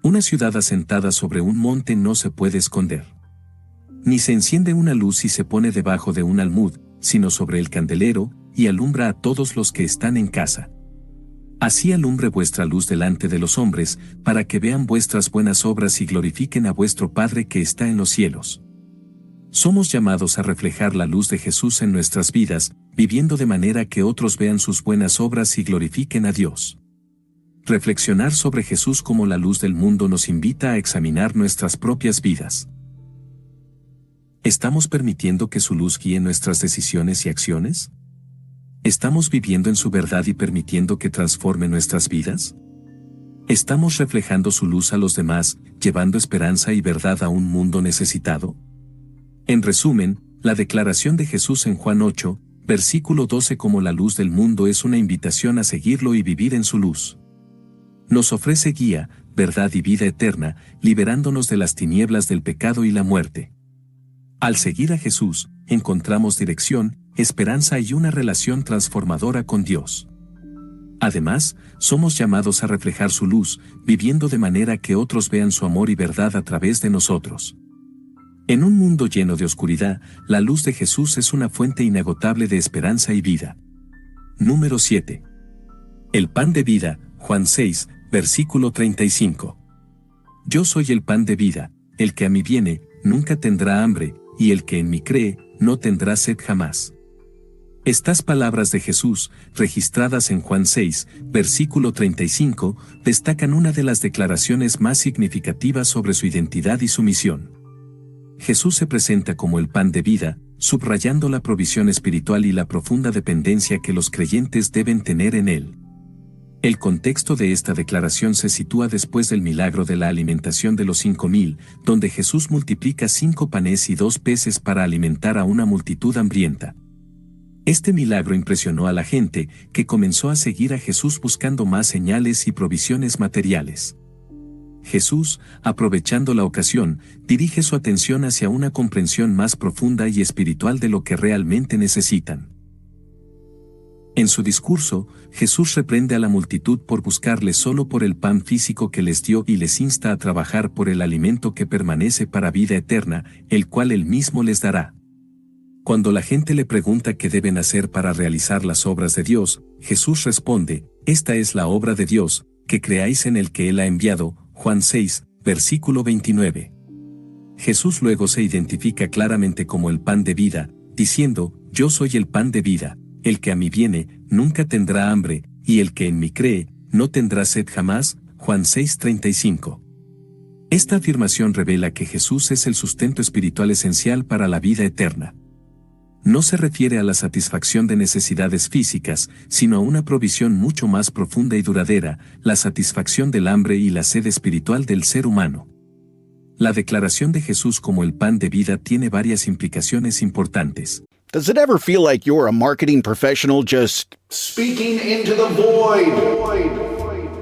Una ciudad asentada sobre un monte no se puede esconder. Ni se enciende una luz y se pone debajo de un almud, sino sobre el candelero, y alumbra a todos los que están en casa. Así alumbre vuestra luz delante de los hombres, para que vean vuestras buenas obras y glorifiquen a vuestro Padre que está en los cielos. Somos llamados a reflejar la luz de Jesús en nuestras vidas, viviendo de manera que otros vean sus buenas obras y glorifiquen a Dios. Reflexionar sobre Jesús como la luz del mundo nos invita a examinar nuestras propias vidas. ¿Estamos permitiendo que su luz guíe nuestras decisiones y acciones? ¿Estamos viviendo en su verdad y permitiendo que transforme nuestras vidas? ¿Estamos reflejando su luz a los demás, llevando esperanza y verdad a un mundo necesitado? En resumen, la declaración de Jesús en Juan 8, versículo 12 como la luz del mundo es una invitación a seguirlo y vivir en su luz. Nos ofrece guía, verdad y vida eterna, liberándonos de las tinieblas del pecado y la muerte. Al seguir a Jesús, encontramos dirección, esperanza y una relación transformadora con Dios. Además, somos llamados a reflejar su luz, viviendo de manera que otros vean su amor y verdad a través de nosotros. En un mundo lleno de oscuridad, la luz de Jesús es una fuente inagotable de esperanza y vida. Número 7. El pan de vida, Juan 6, versículo 35. Yo soy el pan de vida, el que a mí viene, nunca tendrá hambre, y el que en mí cree, no tendrá sed jamás. Estas palabras de Jesús, registradas en Juan 6, versículo 35, destacan una de las declaraciones más significativas sobre su identidad y su misión. Jesús se presenta como el pan de vida, subrayando la provisión espiritual y la profunda dependencia que los creyentes deben tener en Él. El contexto de esta declaración se sitúa después del milagro de la alimentación de los 5,000, donde Jesús multiplica 5 panes y 2 peces para alimentar a una multitud hambrienta. Este milagro impresionó a la gente, que comenzó a seguir a Jesús buscando más señales y provisiones materiales. Jesús, aprovechando la ocasión, dirige su atención hacia una comprensión más profunda y espiritual de lo que realmente necesitan. En su discurso, Jesús reprende a la multitud por buscarle solo por el pan físico que les dio y les insta a trabajar por el alimento que permanece para vida eterna, el cual Él mismo les dará. Cuando la gente le pregunta qué deben hacer para realizar las obras de Dios, Jesús responde: esta es la obra de Dios, que creáis en el que Él ha enviado. Juan 6, versículo 29. Jesús luego se identifica claramente como el pan de vida, diciendo: yo soy el pan de vida, el que a mí viene, nunca tendrá hambre, y el que en mí cree, no tendrá sed jamás. Juan 6:35. Esta afirmación revela que Jesús es el sustento espiritual esencial para la vida eterna. No se refiere a la satisfacción de necesidades físicas, sino a una provisión mucho más profunda y duradera, la satisfacción del hambre y la sed espiritual del ser humano. La declaración de Jesús como el pan de vida tiene varias implicaciones importantes. Does it ever feel like you're a marketing professional just speaking into the void?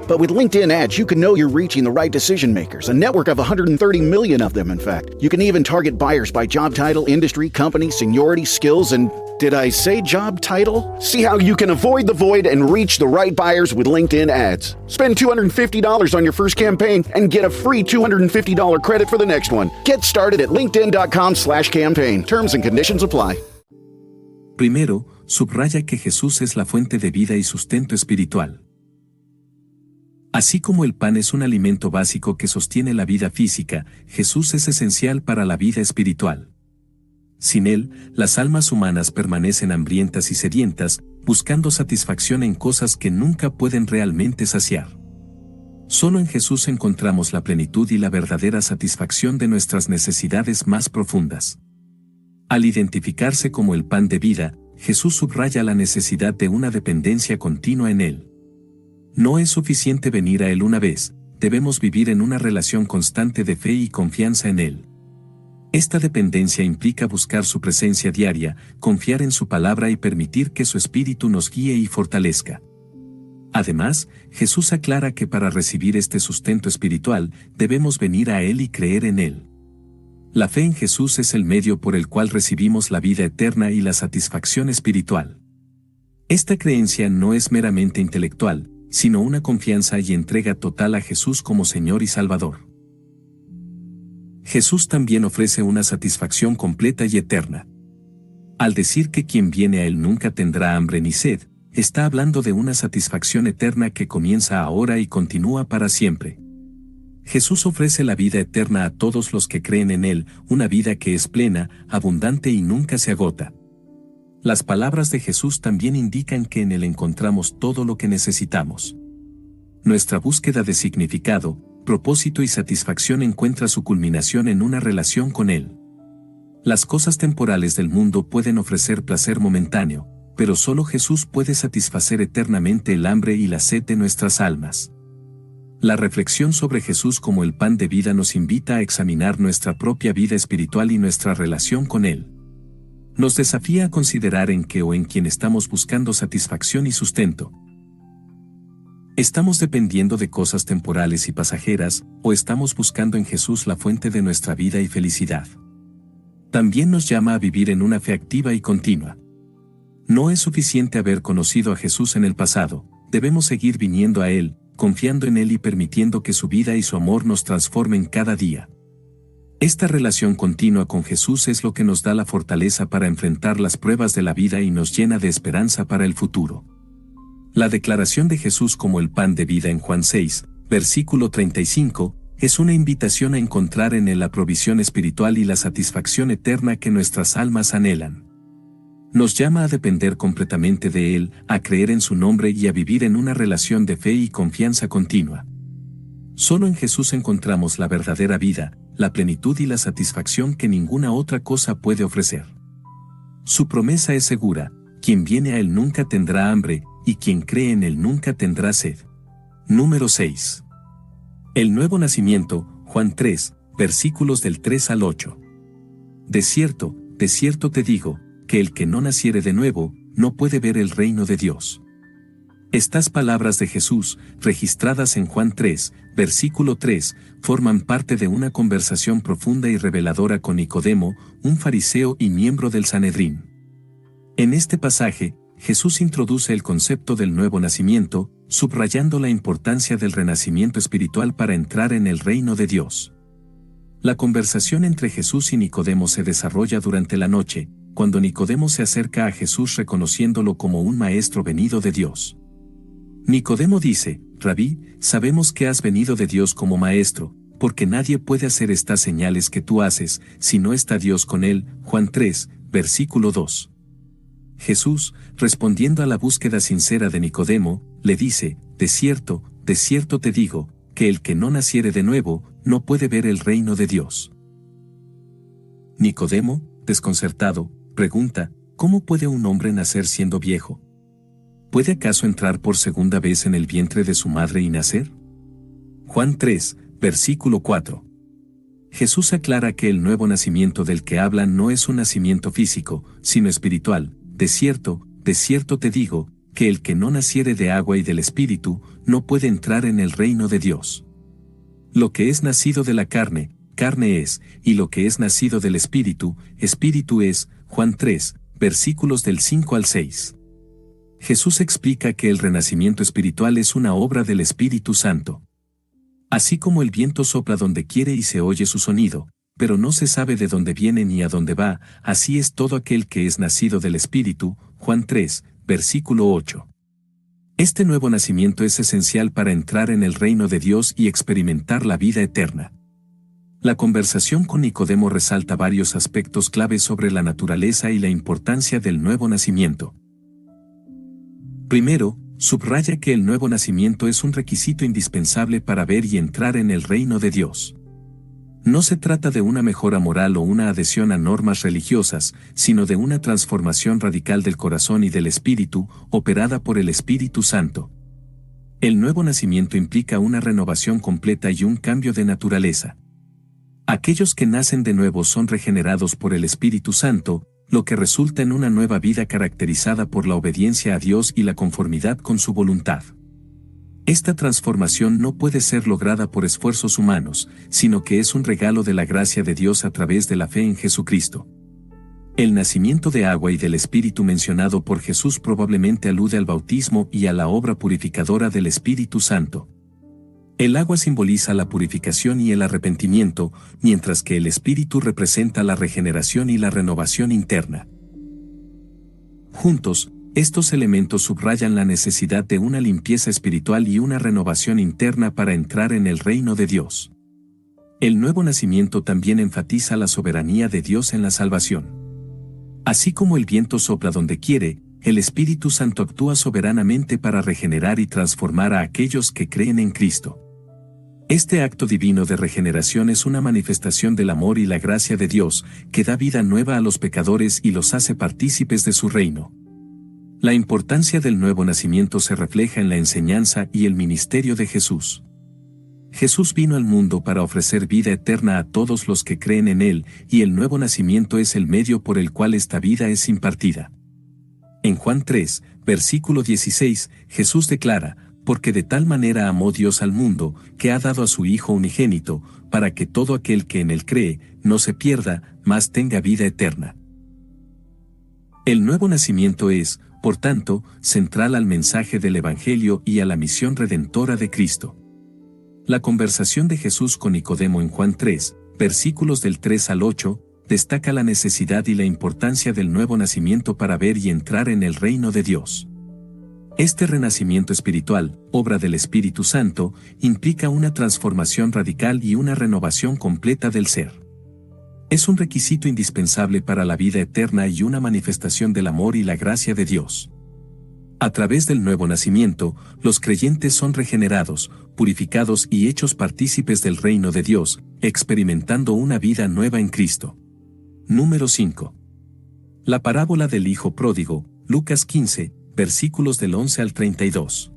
But with LinkedIn ads, you can know you're reaching the right decision makers, a network of 130 million of them, in fact. You can even target buyers by job title, industry, company, seniority, skills, and did I say job title? See how you can avoid the void and reach the right buyers with LinkedIn ads. Spend $250 on your first campaign and get a free $250 credit for the next one. Get started at linkedin.com/campaign. Terms and conditions apply. Primero, subraya que Jesús es la fuente de vida y sustento espiritual. Así como el pan es un alimento básico que sostiene la vida física, Jesús es esencial para la vida espiritual. Sin Él, las almas humanas permanecen hambrientas y sedientas, buscando satisfacción en cosas que nunca pueden realmente saciar. Solo en Jesús encontramos la plenitud y la verdadera satisfacción de nuestras necesidades más profundas. Al identificarse como el pan de vida, Jesús subraya la necesidad de una dependencia continua en Él. No es suficiente venir a Él una vez, debemos vivir en una relación constante de fe y confianza en Él. Esta dependencia implica buscar su presencia diaria, confiar en su palabra y permitir que su espíritu nos guíe y fortalezca. Además, Jesús aclara que para recibir este sustento espiritual, debemos venir a Él y creer en Él. La fe en Jesús es el medio por el cual recibimos la vida eterna y la satisfacción espiritual. Esta creencia no es meramente intelectual, sino una confianza y entrega total a Jesús como Señor y Salvador. Jesús también ofrece una satisfacción completa y eterna. Al decir que quien viene a Él nunca tendrá hambre ni sed, está hablando de una satisfacción eterna que comienza ahora y continúa para siempre. Jesús ofrece la vida eterna a todos los que creen en Él, una vida que es plena, abundante y nunca se agota. Las palabras de Jesús también indican que en Él encontramos todo lo que necesitamos. Nuestra búsqueda de significado, propósito y satisfacción encuentra su culminación en una relación con Él. Las cosas temporales del mundo pueden ofrecer placer momentáneo, pero solo Jesús puede satisfacer eternamente el hambre y la sed de nuestras almas. La reflexión sobre Jesús como el pan de vida nos invita a examinar nuestra propia vida espiritual y nuestra relación con Él. Nos desafía a considerar en qué o en quién estamos buscando satisfacción y sustento. ¿Estamos dependiendo de cosas temporales y pasajeras, o estamos buscando en Jesús la fuente de nuestra vida y felicidad? También nos llama a vivir en una fe activa y continua. No es suficiente haber conocido a Jesús en el pasado, debemos seguir viniendo a Él, confiando en Él y permitiendo que su vida y su amor nos transformen cada día. Esta relación continua con Jesús es lo que nos da la fortaleza para enfrentar las pruebas de la vida y nos llena de esperanza para el futuro. La declaración de Jesús como el pan de vida en Juan 6, versículo 35, es una invitación a encontrar en Él la provisión espiritual y la satisfacción eterna que nuestras almas anhelan. Nos llama a depender completamente de Él, a creer en su nombre y a vivir en una relación de fe y confianza continua. Solo en Jesús encontramos la verdadera vida, la plenitud y la satisfacción que ninguna otra cosa puede ofrecer. Su promesa es segura: quien viene a Él nunca tendrá hambre, y quien cree en Él nunca tendrá sed. Número 6. El nuevo nacimiento, Juan 3, versículos del 3 al 8. De cierto te digo, que el que no naciere de nuevo, no puede ver el reino de Dios. Estas palabras de Jesús, registradas en Juan 3, versículo 3, forman parte de una conversación profunda y reveladora con Nicodemo, un fariseo y miembro del Sanedrín. En este pasaje, Jesús introduce el concepto del nuevo nacimiento, subrayando la importancia del renacimiento espiritual para entrar en el reino de Dios. La conversación entre Jesús y Nicodemo se desarrolla durante la noche, cuando Nicodemo se acerca a Jesús reconociéndolo como un maestro venido de Dios. Nicodemo dice: Rabí, sabemos que has venido de Dios como maestro, porque nadie puede hacer estas señales que tú haces, si no está Dios con él. Juan 3, versículo 2. Jesús, respondiendo a la búsqueda sincera de Nicodemo, le dice: de cierto te digo, que el que no naciere de nuevo, no puede ver el reino de Dios. Nicodemo, desconcertado, pregunta: ¿cómo puede un hombre nacer siendo viejo? ¿Puede acaso entrar por segunda vez en el vientre de su madre y nacer? Juan 3, versículo 4. Jesús aclara que el nuevo nacimiento del que hablan no es un nacimiento físico, sino espiritual. De cierto te digo, que el que no naciere de agua y del Espíritu, no puede entrar en el reino de Dios. Lo que es nacido de la carne, carne es, y lo que es nacido del Espíritu, Espíritu es. Juan 3, versículos del 5 al 6. Jesús explica que el renacimiento espiritual es una obra del Espíritu Santo. Así como el viento sopla donde quiere y se oye su sonido, pero no se sabe de dónde viene ni a dónde va, así es todo aquel que es nacido del Espíritu. Juan 3, versículo 8. Este nuevo nacimiento es esencial para entrar en el reino de Dios y experimentar la vida eterna. La conversación con Nicodemo resalta varios aspectos claves sobre la naturaleza y la importancia del nuevo nacimiento. Primero, subraya que el nuevo nacimiento es un requisito indispensable para ver y entrar en el reino de Dios. No se trata de una mejora moral o una adhesión a normas religiosas, sino de una transformación radical del corazón y del espíritu, operada por el Espíritu Santo. El nuevo nacimiento implica una renovación completa y un cambio de naturaleza. Aquellos que nacen de nuevo son regenerados por el Espíritu Santo, lo que resulta en una nueva vida caracterizada por la obediencia a Dios y la conformidad con su voluntad. Esta transformación no puede ser lograda por esfuerzos humanos, sino que es un regalo de la gracia de Dios a través de la fe en Jesucristo. El nacimiento de agua y del Espíritu mencionado por Jesús probablemente alude al bautismo y a la obra purificadora del Espíritu Santo. El agua simboliza la purificación y el arrepentimiento, mientras que el Espíritu representa la regeneración y la renovación interna. Juntos, estos elementos subrayan la necesidad de una limpieza espiritual y una renovación interna para entrar en el reino de Dios. El nuevo nacimiento también enfatiza la soberanía de Dios en la salvación. Así como el viento sopla donde quiere, el Espíritu Santo actúa soberanamente para regenerar y transformar a aquellos que creen en Cristo. Este acto divino de regeneración es una manifestación del amor y la gracia de Dios, que da vida nueva a los pecadores y los hace partícipes de su reino. La importancia del nuevo nacimiento se refleja en la enseñanza y el ministerio de Jesús. Jesús vino al mundo para ofrecer vida eterna a todos los que creen en Él, y el nuevo nacimiento es el medio por el cual esta vida es impartida. En Juan 3, versículo 16, Jesús declara: porque de tal manera amó Dios al mundo, que ha dado a su Hijo unigénito, para que todo aquel que en Él cree, no se pierda, mas tenga vida eterna. El nuevo nacimiento es, por tanto, central al mensaje del Evangelio y a la misión redentora de Cristo. La conversación de Jesús con Nicodemo en Juan 3, versículos del 3 al 8, destaca la necesidad y la importancia del nuevo nacimiento para ver y entrar en el reino de Dios. Este renacimiento espiritual, obra del Espíritu Santo, implica una transformación radical y una renovación completa del ser. Es un requisito indispensable para la vida eterna y una manifestación del amor y la gracia de Dios. A través del nuevo nacimiento, los creyentes son regenerados, purificados y hechos partícipes del reino de Dios, experimentando una vida nueva en Cristo. Número 5. La parábola del Hijo Pródigo, Lucas 15, versículos del 11 al 32.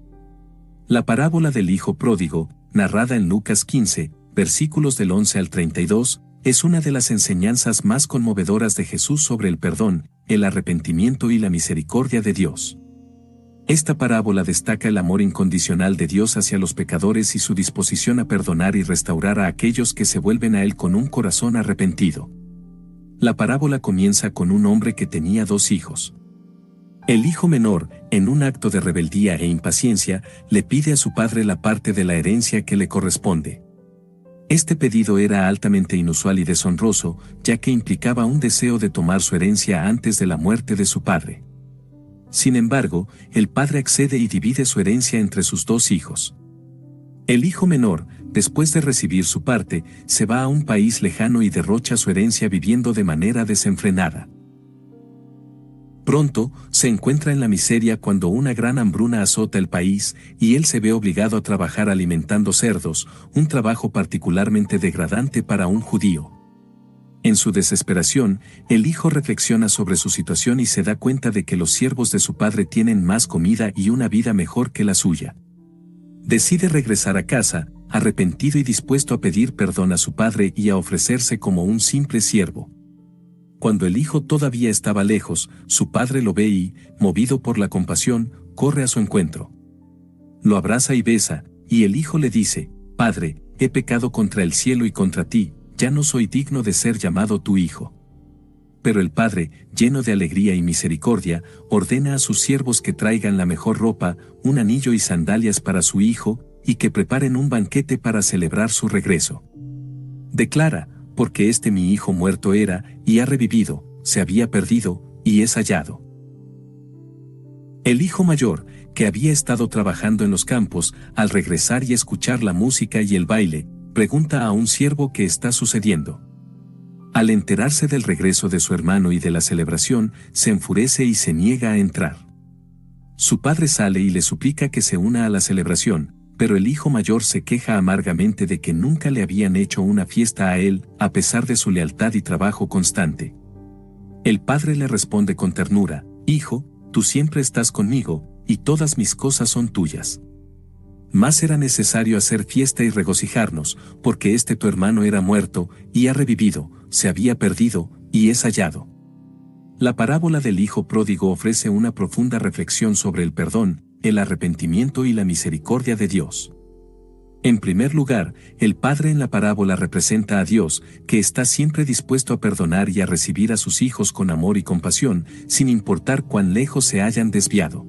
La parábola del Hijo Pródigo, narrada en Lucas 15, versículos del 11 al 32, es una de las enseñanzas más conmovedoras de Jesús sobre el perdón, el arrepentimiento y la misericordia de Dios. Esta parábola destaca el amor incondicional de Dios hacia los pecadores y su disposición a perdonar y restaurar a aquellos que se vuelven a Él con un corazón arrepentido. La parábola comienza con un hombre que tenía 2 hijos. El hijo menor, en un acto de rebeldía e impaciencia, le pide a su padre la parte de la herencia que le corresponde. Este pedido era altamente inusual y deshonroso, ya que implicaba un deseo de tomar su herencia antes de la muerte de su padre. Sin embargo, el padre accede y divide su herencia entre sus 2 hijos. El hijo menor, después de recibir su parte, se va a un país lejano y derrocha su herencia viviendo de manera desenfrenada. Pronto, se encuentra en la miseria cuando una gran hambruna azota el país, y él se ve obligado a trabajar alimentando cerdos, un trabajo particularmente degradante para un judío. En su desesperación, el hijo reflexiona sobre su situación y se da cuenta de que los siervos de su padre tienen más comida y una vida mejor que la suya. Decide regresar a casa, arrepentido y dispuesto a pedir perdón a su padre y a ofrecerse como un simple siervo. Cuando el hijo todavía estaba lejos, su padre lo ve y, movido por la compasión, corre a su encuentro. Lo abraza y besa, y el hijo le dice: «Padre, he pecado contra el cielo y contra ti, ya no soy digno de ser llamado tu hijo». Pero el padre, lleno de alegría y misericordia, ordena a sus siervos que traigan la mejor ropa, un anillo y sandalias para su hijo, y que preparen un banquete para celebrar su regreso. Declara: «Porque mi hijo muerto era, y ha revivido, se había perdido, y es hallado». El hijo mayor, que había estado trabajando en los campos, al regresar y escuchar la música y el baile, pregunta a un siervo qué está sucediendo. Al enterarse del regreso de su hermano y de la celebración, se enfurece y se niega a entrar. Su padre sale y le suplica que se una a la celebración, pero el hijo mayor se queja amargamente de que nunca le habían hecho una fiesta a él, a pesar de su lealtad y trabajo constante. El padre le responde con ternura: «Hijo, tú siempre estás conmigo, y todas mis cosas son tuyas. Más era necesario hacer fiesta y regocijarnos, porque tu hermano era muerto, y ha revivido, se había perdido, y es hallado». La parábola del Hijo Pródigo ofrece una profunda reflexión sobre el perdón, el arrepentimiento y la misericordia de Dios. En primer lugar, el Padre en la parábola representa a Dios, que está siempre dispuesto a perdonar y a recibir a sus hijos con amor y compasión, sin importar cuán lejos se hayan desviado.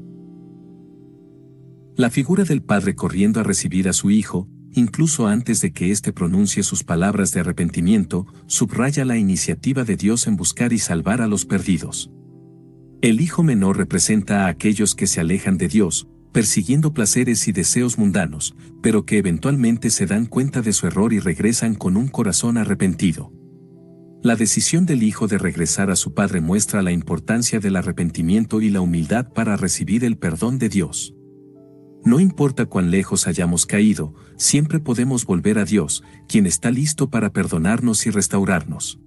La figura del Padre corriendo a recibir a su Hijo, incluso antes de que éste pronuncie sus palabras de arrepentimiento, subraya la iniciativa de Dios en buscar y salvar a los perdidos. El hijo menor representa a aquellos que se alejan de Dios, persiguiendo placeres y deseos mundanos, pero que eventualmente se dan cuenta de su error y regresan con un corazón arrepentido. La decisión del hijo de regresar a su padre muestra la importancia del arrepentimiento y la humildad para recibir el perdón de Dios. No importa cuán lejos hayamos caído, siempre podemos volver a Dios, quien está listo para perdonarnos y restaurarnos.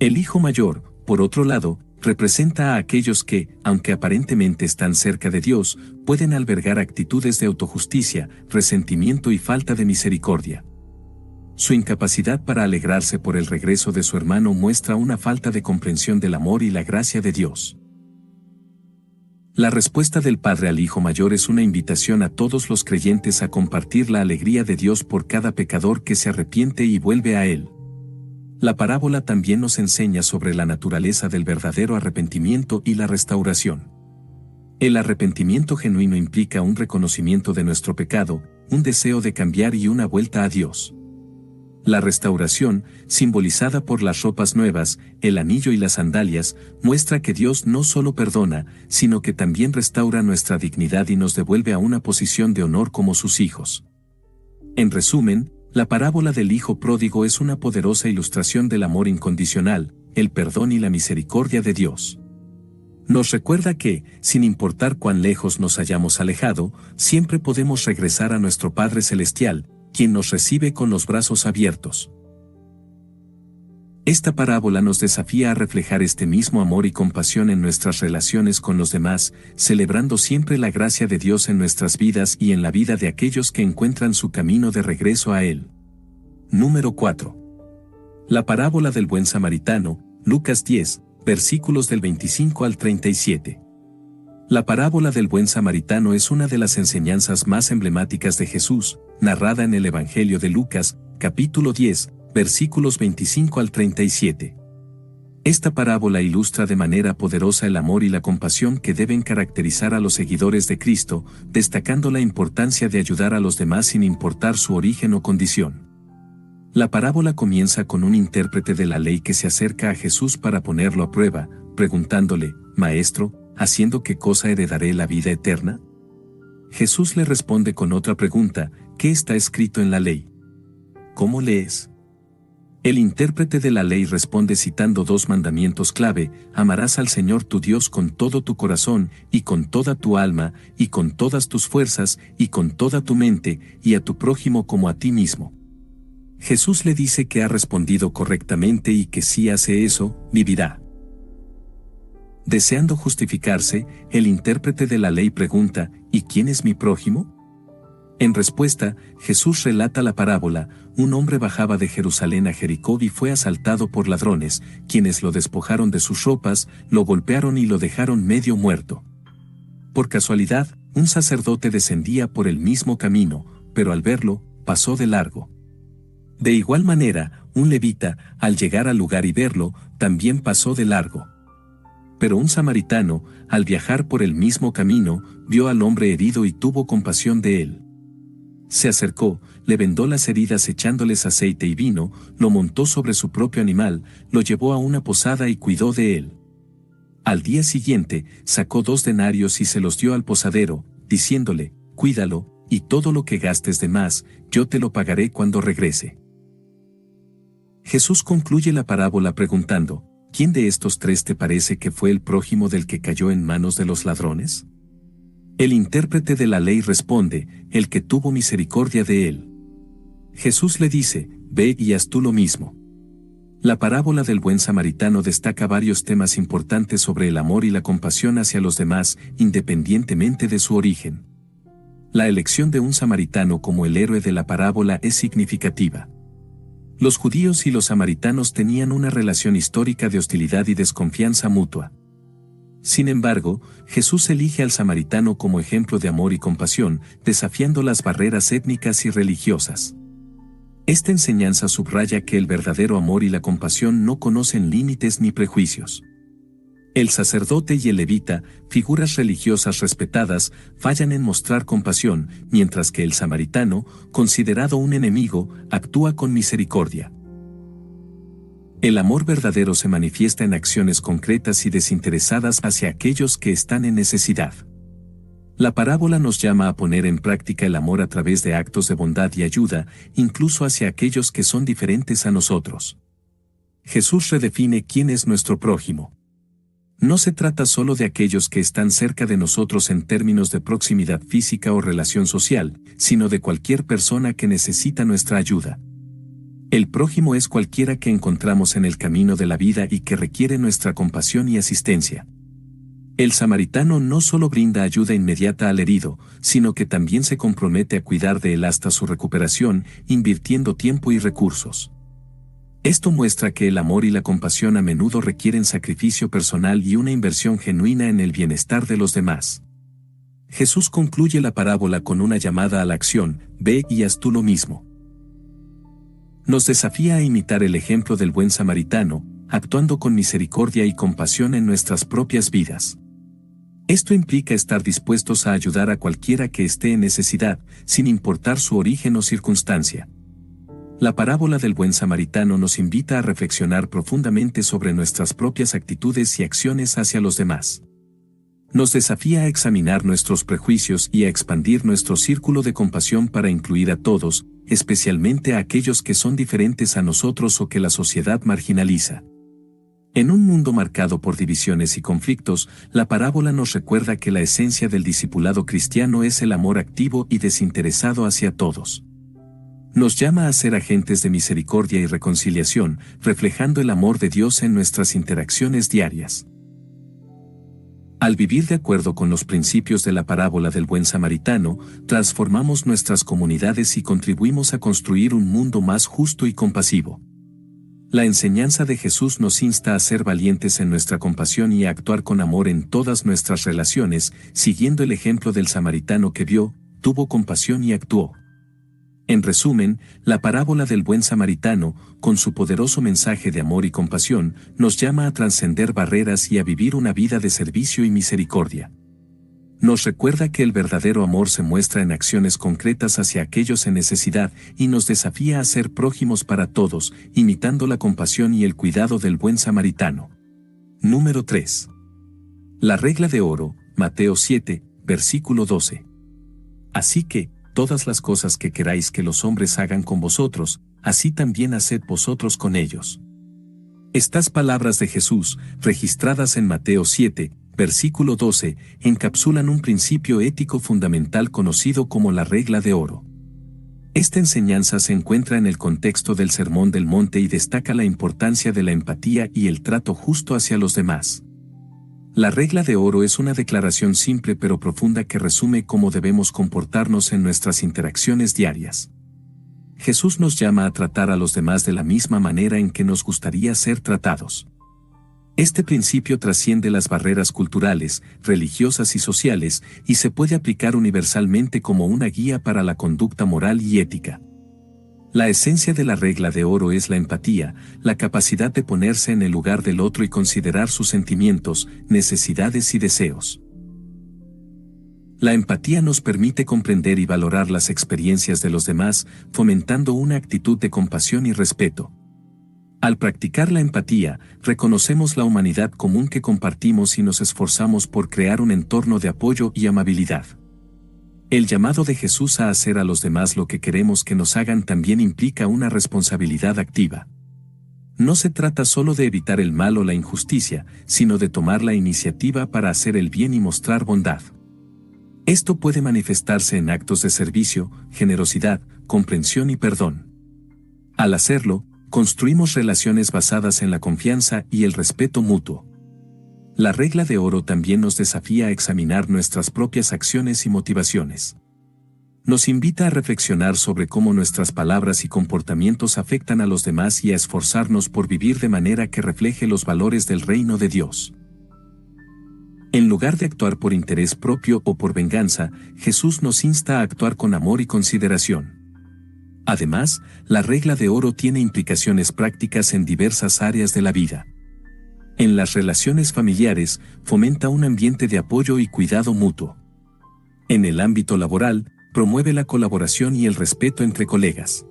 El hijo mayor, por otro lado, representa a aquellos que, aunque aparentemente están cerca de Dios, pueden albergar actitudes de autojusticia, resentimiento y falta de misericordia. Su incapacidad para alegrarse por el regreso de su hermano muestra una falta de comprensión del amor y la gracia de Dios. La respuesta del Padre al Hijo Mayor es una invitación a todos los creyentes a compartir la alegría de Dios por cada pecador que se arrepiente y vuelve a Él. La parábola también nos enseña sobre la naturaleza del verdadero arrepentimiento y la restauración. El arrepentimiento genuino implica un reconocimiento de nuestro pecado, un deseo de cambiar y una vuelta a Dios. La restauración, simbolizada por las ropas nuevas, el anillo y las sandalias, muestra que Dios no solo perdona, sino que también restaura nuestra dignidad y nos devuelve a una posición de honor como sus hijos. En resumen, la parábola del Hijo Pródigo es una poderosa ilustración del amor incondicional, el perdón y la misericordia de Dios. Nos recuerda que, sin importar cuán lejos nos hayamos alejado, siempre podemos regresar a nuestro Padre Celestial, quien nos recibe con los brazos abiertos. Esta parábola nos desafía a reflejar este mismo amor y compasión en nuestras relaciones con los demás, celebrando siempre la gracia de Dios en nuestras vidas y en la vida de aquellos que encuentran su camino de regreso a Él. Número 4. La parábola del buen samaritano, Lucas 10, versículos del 25 al 37. La parábola del buen samaritano es una de las enseñanzas más emblemáticas de Jesús, narrada en el Evangelio de Lucas, capítulo 10, versículos 25 al 37. Esta parábola ilustra de manera poderosa el amor y la compasión que deben caracterizar a los seguidores de Cristo, destacando la importancia de ayudar a los demás sin importar su origen o condición. La parábola comienza con un intérprete de la ley que se acerca a Jesús para ponerlo a prueba, preguntándole, «Maestro, ¿haciendo qué cosa heredaré la vida eterna?» Jesús le responde con otra pregunta, ¿qué está escrito en la ley? ¿Cómo lees? El intérprete de la ley responde citando dos mandamientos clave: amarás al Señor tu Dios con todo tu corazón, y con toda tu alma, y con todas tus fuerzas, y con toda tu mente, y a tu prójimo como a ti mismo. Jesús le dice que ha respondido correctamente y que si hace eso, vivirá. Deseando justificarse, el intérprete de la ley pregunta, ¿y quién es mi prójimo? En respuesta, Jesús relata la parábola: un hombre bajaba de Jerusalén a Jericó y fue asaltado por ladrones, quienes lo despojaron de sus ropas, lo golpearon y lo dejaron medio muerto. Por casualidad, un sacerdote descendía por el mismo camino, pero al verlo, pasó de largo. De igual manera, un levita, al llegar al lugar y verlo, también pasó de largo. Pero un samaritano, al viajar por el mismo camino, vio al hombre herido y tuvo compasión de él. Se acercó, le vendó las heridas echándoles aceite y vino, lo montó sobre su propio animal, lo llevó a una posada y cuidó de él. Al día siguiente, sacó 2 denarios y se los dio al posadero, diciéndole, «Cuídalo, y todo lo que gastes de más, yo te lo pagaré cuando regrese». Jesús concluye la parábola preguntando, ¿quién de estos 3 te parece que fue el prójimo del que cayó en manos de los ladrones? El intérprete de la ley responde, el que tuvo misericordia de él. Jesús le dice, ve y haz tú lo mismo. La parábola del buen samaritano destaca varios temas importantes sobre el amor y la compasión hacia los demás, independientemente de su origen. La elección de un samaritano como el héroe de la parábola es significativa. Los judíos y los samaritanos tenían una relación histórica de hostilidad y desconfianza mutua. Sin embargo, Jesús elige al samaritano como ejemplo de amor y compasión, desafiando las barreras étnicas y religiosas. Esta enseñanza subraya que el verdadero amor y la compasión no conocen límites ni prejuicios. El sacerdote y el levita, figuras religiosas respetadas, fallan en mostrar compasión, mientras que el samaritano, considerado un enemigo, actúa con misericordia. El amor verdadero se manifiesta en acciones concretas y desinteresadas hacia aquellos que están en necesidad. La parábola nos llama a poner en práctica el amor a través de actos de bondad y ayuda, incluso hacia aquellos que son diferentes a nosotros. Jesús redefine quién es nuestro prójimo. No se trata solo de aquellos que están cerca de nosotros en términos de proximidad física o relación social, sino de cualquier persona que necesita nuestra ayuda. El prójimo es cualquiera que encontramos en el camino de la vida y que requiere nuestra compasión y asistencia. El samaritano no solo brinda ayuda inmediata al herido, sino que también se compromete a cuidar de él hasta su recuperación, invirtiendo tiempo y recursos. Esto muestra que el amor y la compasión a menudo requieren sacrificio personal y una inversión genuina en el bienestar de los demás. Jesús concluye la parábola con una llamada a la acción: ve y haz tú lo mismo. Nos desafía a imitar el ejemplo del buen samaritano, actuando con misericordia y compasión en nuestras propias vidas. Esto implica estar dispuestos a ayudar a cualquiera que esté en necesidad, sin importar su origen o circunstancia. La parábola del buen samaritano nos invita a reflexionar profundamente sobre nuestras propias actitudes y acciones hacia los demás. Nos desafía a examinar nuestros prejuicios y a expandir nuestro círculo de compasión para incluir a todos, especialmente a aquellos que son diferentes a nosotros o que la sociedad marginaliza. En un mundo marcado por divisiones y conflictos, la parábola nos recuerda que la esencia del discipulado cristiano es el amor activo y desinteresado hacia todos. Nos llama a ser agentes de misericordia y reconciliación, reflejando el amor de Dios en nuestras interacciones diarias. Al vivir de acuerdo con los principios de la parábola del buen samaritano, transformamos nuestras comunidades y contribuimos a construir un mundo más justo y compasivo. La enseñanza de Jesús nos insta a ser valientes en nuestra compasión y a actuar con amor en todas nuestras relaciones, siguiendo el ejemplo del samaritano que vio, tuvo compasión y actuó. En resumen, la parábola del buen samaritano, con su poderoso mensaje de amor y compasión, nos llama a trascender barreras y a vivir una vida de servicio y misericordia. Nos recuerda que el verdadero amor se muestra en acciones concretas hacia aquellos en necesidad y nos desafía a ser prójimos para todos, imitando la compasión y el cuidado del buen samaritano. Número 3. La regla de oro, Mateo 7, versículo 12. Así que, todas las cosas que queráis que los hombres hagan con vosotros, así también haced vosotros con ellos. Estas palabras de Jesús, registradas en Mateo 7, versículo 12, encapsulan un principio ético fundamental conocido como la regla de oro. Esta enseñanza se encuentra en el contexto del Sermón del Monte y destaca la importancia de la empatía y el trato justo hacia los demás. La regla de oro es una declaración simple pero profunda que resume cómo debemos comportarnos en nuestras interacciones diarias. Jesús nos llama a tratar a los demás de la misma manera en que nos gustaría ser tratados. Este principio trasciende las barreras culturales, religiosas y sociales, y se puede aplicar universalmente como una guía para la conducta moral y ética. La esencia de la regla de oro es la empatía, la capacidad de ponerse en el lugar del otro y considerar sus sentimientos, necesidades y deseos. La empatía nos permite comprender y valorar las experiencias de los demás, fomentando una actitud de compasión y respeto. Al practicar la empatía, reconocemos la humanidad común que compartimos y nos esforzamos por crear un entorno de apoyo y amabilidad. El llamado de Jesús a hacer a los demás lo que queremos que nos hagan también implica una responsabilidad activa. No se trata solo de evitar el mal o la injusticia, sino de tomar la iniciativa para hacer el bien y mostrar bondad. Esto puede manifestarse en actos de servicio, generosidad, comprensión y perdón. Al hacerlo, construimos relaciones basadas en la confianza y el respeto mutuo. La regla de oro también nos desafía a examinar nuestras propias acciones y motivaciones. Nos invita a reflexionar sobre cómo nuestras palabras y comportamientos afectan a los demás y a esforzarnos por vivir de manera que refleje los valores del reino de Dios. En lugar de actuar por interés propio o por venganza, Jesús nos insta a actuar con amor y consideración. Además, la regla de oro tiene implicaciones prácticas en diversas áreas de la vida. En las relaciones familiares, fomenta un ambiente de apoyo y cuidado mutuo. En el ámbito laboral, promueve la colaboración y el respeto entre colegas.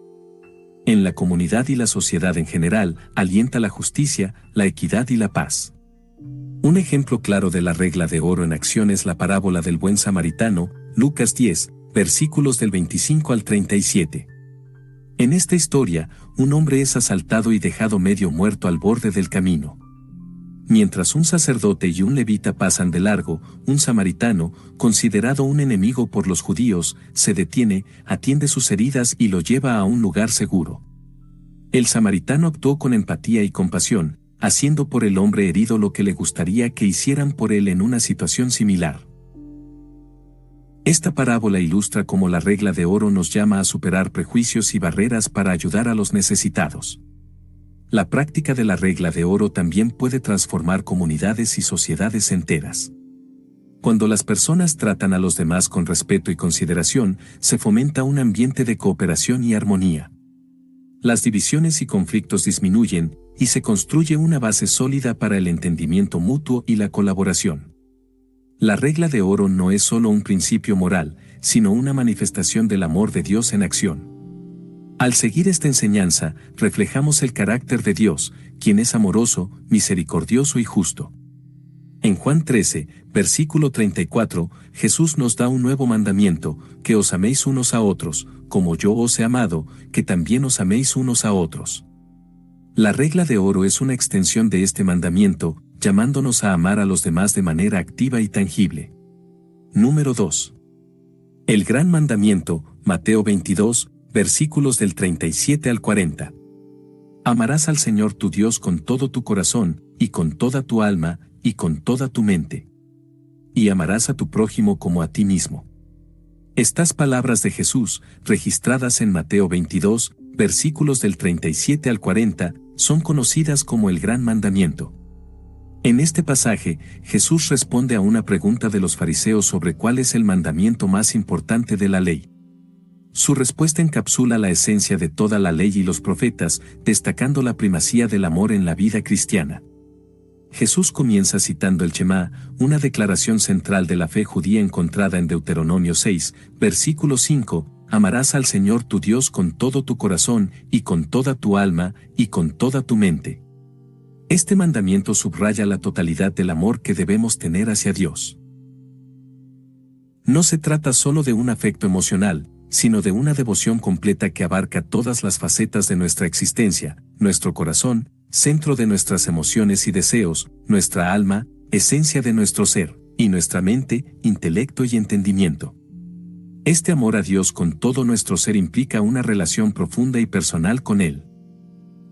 En la comunidad y la sociedad en general, alienta la justicia, la equidad y la paz. Un ejemplo claro de la regla de oro en acción es la parábola del buen samaritano, Lucas 10, versículos del 25 al 37. En esta historia, un hombre es asaltado y dejado medio muerto al borde del camino. Mientras un sacerdote y un levita pasan de largo, un samaritano, considerado un enemigo por los judíos, se detiene, atiende sus heridas y lo lleva a un lugar seguro. El samaritano actuó con empatía y compasión, haciendo por el hombre herido lo que le gustaría que hicieran por él en una situación similar. Esta parábola ilustra cómo la regla de oro nos llama a superar prejuicios y barreras para ayudar a los necesitados. La práctica de la regla de oro también puede transformar comunidades y sociedades enteras. Cuando las personas tratan a los demás con respeto y consideración, se fomenta un ambiente de cooperación y armonía. Las divisiones y conflictos disminuyen, y se construye una base sólida para el entendimiento mutuo y la colaboración. La regla de oro no es solo un principio moral, sino una manifestación del amor de Dios en acción. Al seguir esta enseñanza, reflejamos el carácter de Dios, quien es amoroso, misericordioso y justo. En Juan 13, versículo 34, Jesús nos da un nuevo mandamiento, que os améis unos a otros, como yo os he amado, que también os améis unos a otros. La regla de oro es una extensión de este mandamiento, llamándonos a amar a los demás de manera activa y tangible. Número 2. El gran mandamiento, Mateo 22, versículos del 37 al 40. Amarás al Señor tu Dios con todo tu corazón, y con toda tu alma, y con toda tu mente. Y amarás a tu prójimo como a ti mismo. Estas palabras de Jesús, registradas en Mateo 22, versículos del 37 al 40, son conocidas como el Gran Mandamiento. En este pasaje, Jesús responde a una pregunta de los fariseos sobre cuál es el mandamiento más importante de la ley. Su respuesta encapsula la esencia de toda la ley y los profetas, destacando la primacía del amor en la vida cristiana. Jesús comienza citando el Shema, una declaración central de la fe judía encontrada en Deuteronomio 6, versículo 5, amarás al Señor tu Dios con todo tu corazón, y con toda tu alma, y con toda tu mente. Este mandamiento subraya la totalidad del amor que debemos tener hacia Dios. No se trata solo de un afecto emocional, sino de una devoción completa que abarca todas las facetas de nuestra existencia, nuestro corazón, centro de nuestras emociones y deseos, nuestra alma, esencia de nuestro ser, y nuestra mente, intelecto y entendimiento. Este amor a Dios con todo nuestro ser implica una relación profunda y personal con Él.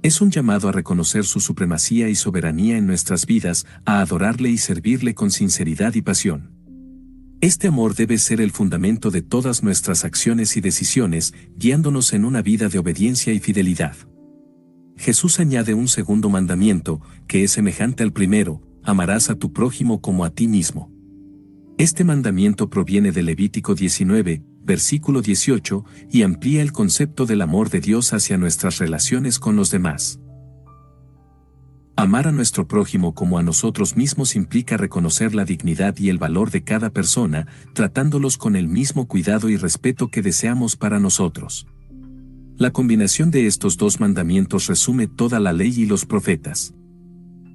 Es un llamado a reconocer su supremacía y soberanía en nuestras vidas, a adorarle y servirle con sinceridad y pasión. Este amor debe ser el fundamento de todas nuestras acciones y decisiones, guiándonos en una vida de obediencia y fidelidad. Jesús añade un segundo mandamiento, que es semejante al primero, amarás a tu prójimo como a ti mismo. Este mandamiento proviene de Levítico 19, versículo 18, y amplía el concepto del amor de Dios hacia nuestras relaciones con los demás. Amar a nuestro prójimo como a nosotros mismos implica reconocer la dignidad y el valor de cada persona, tratándolos con el mismo cuidado y respeto que deseamos para nosotros. La combinación de estos dos mandamientos resume toda la ley y los profetas.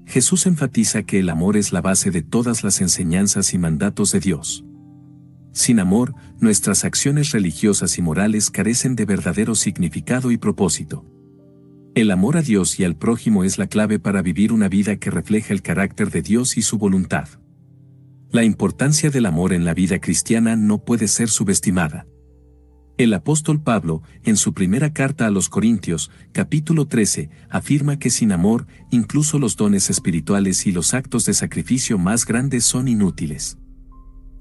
Jesús enfatiza que el amor es la base de todas las enseñanzas y mandatos de Dios. Sin amor, nuestras acciones religiosas y morales carecen de verdadero significado y propósito. El amor a Dios y al prójimo es la clave para vivir una vida que refleja el carácter de Dios y su voluntad. La importancia del amor en la vida cristiana no puede ser subestimada. El apóstol Pablo, en su primera carta a los Corintios, capítulo 13, afirma que sin amor, incluso los dones espirituales y los actos de sacrificio más grandes son inútiles.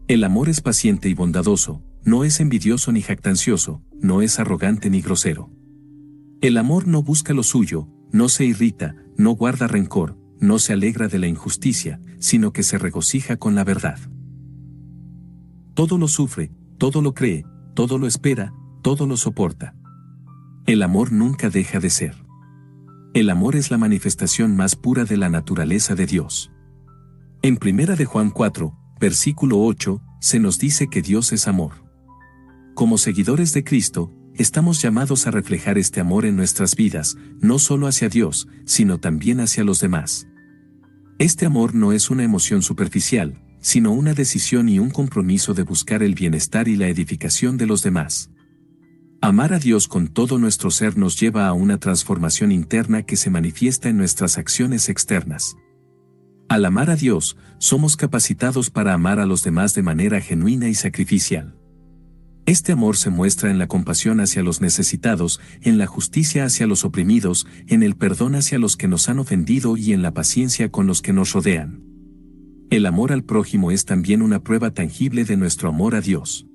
El amor es paciente y bondadoso, no es envidioso ni jactancioso, no es arrogante ni grosero. El amor no busca lo suyo, no se irrita, no guarda rencor, no se alegra de la injusticia, sino que se regocija con la verdad. Todo lo sufre, todo lo cree, todo lo espera, todo lo soporta. El amor nunca deja de ser. El amor es la manifestación más pura de la naturaleza de Dios. En 1 de Juan 4, versículo 8, se nos dice que Dios es amor. Como seguidores de Cristo, estamos llamados a reflejar este amor en nuestras vidas, no solo hacia Dios, sino también hacia los demás. Este amor no es una emoción superficial, sino una decisión y un compromiso de buscar el bienestar y la edificación de los demás. Amar a Dios con todo nuestro ser nos lleva a una transformación interna que se manifiesta en nuestras acciones externas. Al amar a Dios, somos capacitados para amar a los demás de manera genuina y sacrificial. Este amor se muestra en la compasión hacia los necesitados, en la justicia hacia los oprimidos, en el perdón hacia los que nos han ofendido y en la paciencia con los que nos rodean. El amor al prójimo es también una prueba tangible de nuestro amor a Dios.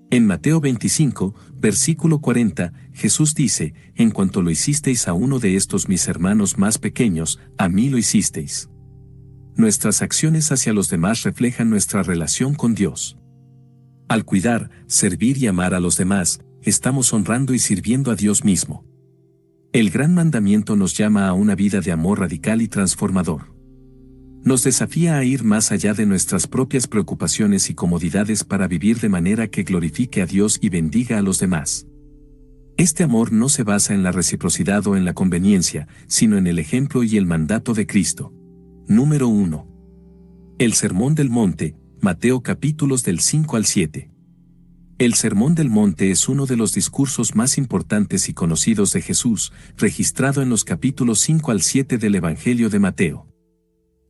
En Mateo 25, versículo 40, Jesús dice, en cuanto lo hicisteis a uno de estos mis hermanos más pequeños, a mí lo hicisteis. Nuestras acciones hacia los demás reflejan nuestra relación con Dios. Al cuidar, servir y amar a los demás, estamos honrando y sirviendo a Dios mismo. El gran mandamiento nos llama a una vida de amor radical y transformador. Nos desafía a ir más allá de nuestras propias preocupaciones y comodidades para vivir de manera que glorifique a Dios y bendiga a los demás. Este amor no se basa en la reciprocidad o en la conveniencia, sino en el ejemplo y el mandato de Cristo. Número 1. El Sermón del Monte, Mateo capítulos del 5 al 7. El Sermón del Monte es uno de los discursos más importantes y conocidos de Jesús, registrado en los capítulos 5 al 7 del Evangelio de Mateo.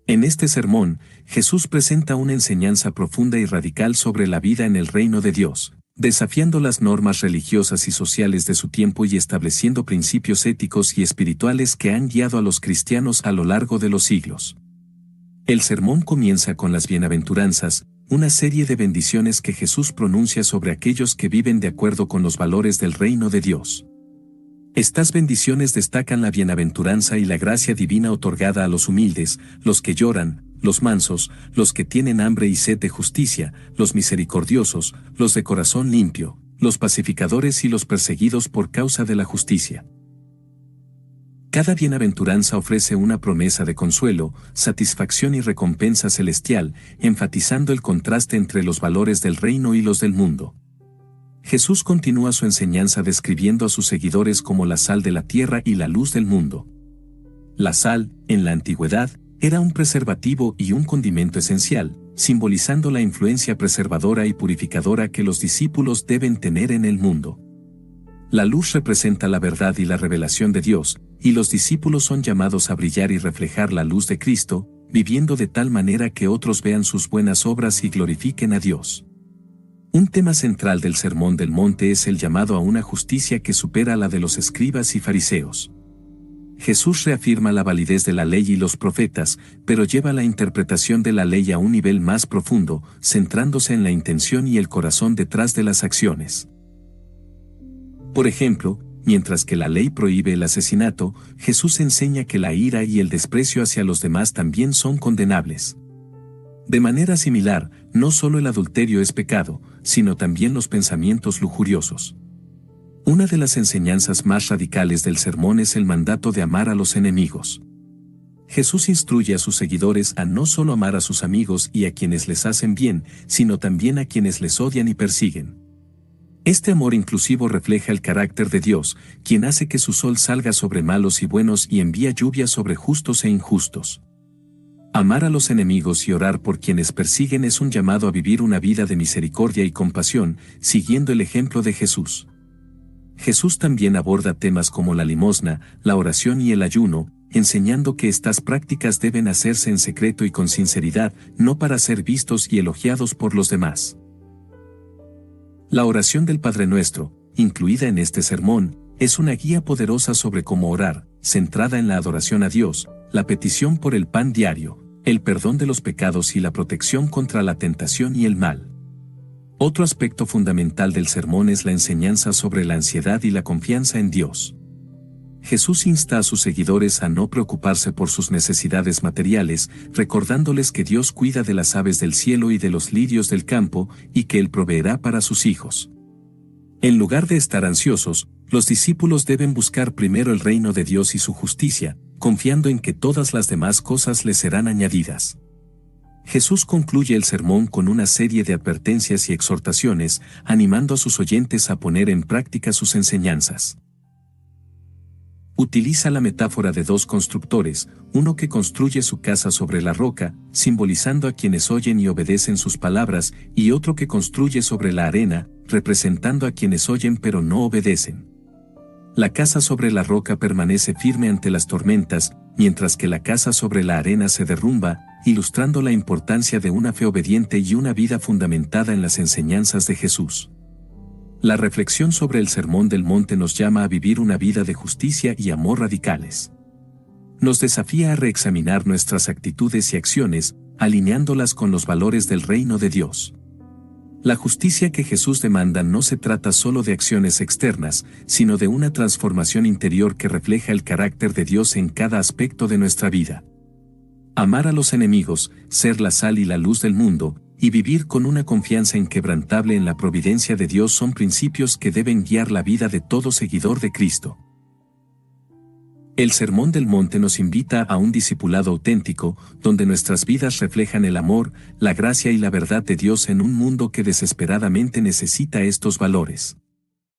En este sermón, Jesús presenta una enseñanza profunda y radical sobre la vida en el reino de Dios, desafiando las normas religiosas y sociales de su tiempo y estableciendo principios éticos y espirituales que han guiado a los cristianos a lo largo de los siglos. El sermón comienza con las bienaventuranzas, una serie de bendiciones que Jesús pronuncia sobre aquellos que viven de acuerdo con los valores del reino de Dios. Estas bendiciones destacan la bienaventuranza y la gracia divina otorgada a los humildes, los que lloran, los mansos, los que tienen hambre y sed de justicia, los misericordiosos, los de corazón limpio, los pacificadores y los perseguidos por causa de la justicia. Cada bienaventuranza ofrece una promesa de consuelo, satisfacción y recompensa celestial, enfatizando el contraste entre los valores del reino y los del mundo. Jesús continúa su enseñanza describiendo a sus seguidores como la sal de la tierra y la luz del mundo. La sal, en la antigüedad, era un preservativo y un condimento esencial, simbolizando la influencia preservadora y purificadora que los discípulos deben tener en el mundo. La luz representa la verdad y la revelación de Dios, y los discípulos son llamados a brillar y reflejar la luz de Cristo, viviendo de tal manera que otros vean sus buenas obras y glorifiquen a Dios. Un tema central del Sermón del Monte es el llamado a una justicia que supera la de los escribas y fariseos. Jesús reafirma la validez de la ley y los profetas, pero lleva la interpretación de la ley a un nivel más profundo, centrándose en la intención y el corazón detrás de las acciones. Por ejemplo, mientras que la ley prohíbe el asesinato, Jesús enseña que la ira y el desprecio hacia los demás también son condenables. De manera similar, no solo el adulterio es pecado, sino también los pensamientos lujuriosos. Una de las enseñanzas más radicales del sermón es el mandato de amar a los enemigos. Jesús instruye a sus seguidores a no solo amar a sus amigos y a quienes les hacen bien, sino también a quienes les odian y persiguen. Este amor inclusivo refleja el carácter de Dios, quien hace que su sol salga sobre malos y buenos y envía lluvia sobre justos e injustos. Amar a los enemigos y orar por quienes persiguen es un llamado a vivir una vida de misericordia y compasión, siguiendo el ejemplo de Jesús. Jesús también aborda temas como la limosna, la oración y el ayuno, enseñando que estas prácticas deben hacerse en secreto y con sinceridad, no para ser vistos y elogiados por los demás. La oración del Padre Nuestro, incluida en este sermón, es una guía poderosa sobre cómo orar, centrada en la adoración a Dios, la petición por el pan diario, el perdón de los pecados y la protección contra la tentación y el mal. Otro aspecto fundamental del sermón es la enseñanza sobre la ansiedad y la confianza en Dios. Jesús insta a sus seguidores a no preocuparse por sus necesidades materiales, recordándoles que Dios cuida de las aves del cielo y de los lirios del campo, y que Él proveerá para sus hijos. En lugar de estar ansiosos, los discípulos deben buscar primero el reino de Dios y su justicia, confiando en que todas las demás cosas les serán añadidas. Jesús concluye el sermón con una serie de advertencias y exhortaciones, animando a sus oyentes a poner en práctica sus enseñanzas. Utiliza la metáfora de dos constructores, uno que construye su casa sobre la roca, simbolizando a quienes oyen y obedecen sus palabras, y otro que construye sobre la arena, representando a quienes oyen pero no obedecen. La casa sobre la roca permanece firme ante las tormentas, mientras que la casa sobre la arena se derrumba, ilustrando la importancia de una fe obediente y una vida fundamentada en las enseñanzas de Jesús. La reflexión sobre el Sermón del Monte nos llama a vivir una vida de justicia y amor radicales. Nos desafía a reexaminar nuestras actitudes y acciones, alineándolas con los valores del reino de Dios. La justicia que Jesús demanda no se trata solo de acciones externas, sino de una transformación interior que refleja el carácter de Dios en cada aspecto de nuestra vida. Amar a los enemigos, ser la sal y la luz del mundo, y vivir con una confianza inquebrantable en la providencia de Dios son principios que deben guiar la vida de todo seguidor de Cristo. El Sermón del Monte nos invita a un discipulado auténtico, donde nuestras vidas reflejan el amor, la gracia y la verdad de Dios en un mundo que desesperadamente necesita estos valores.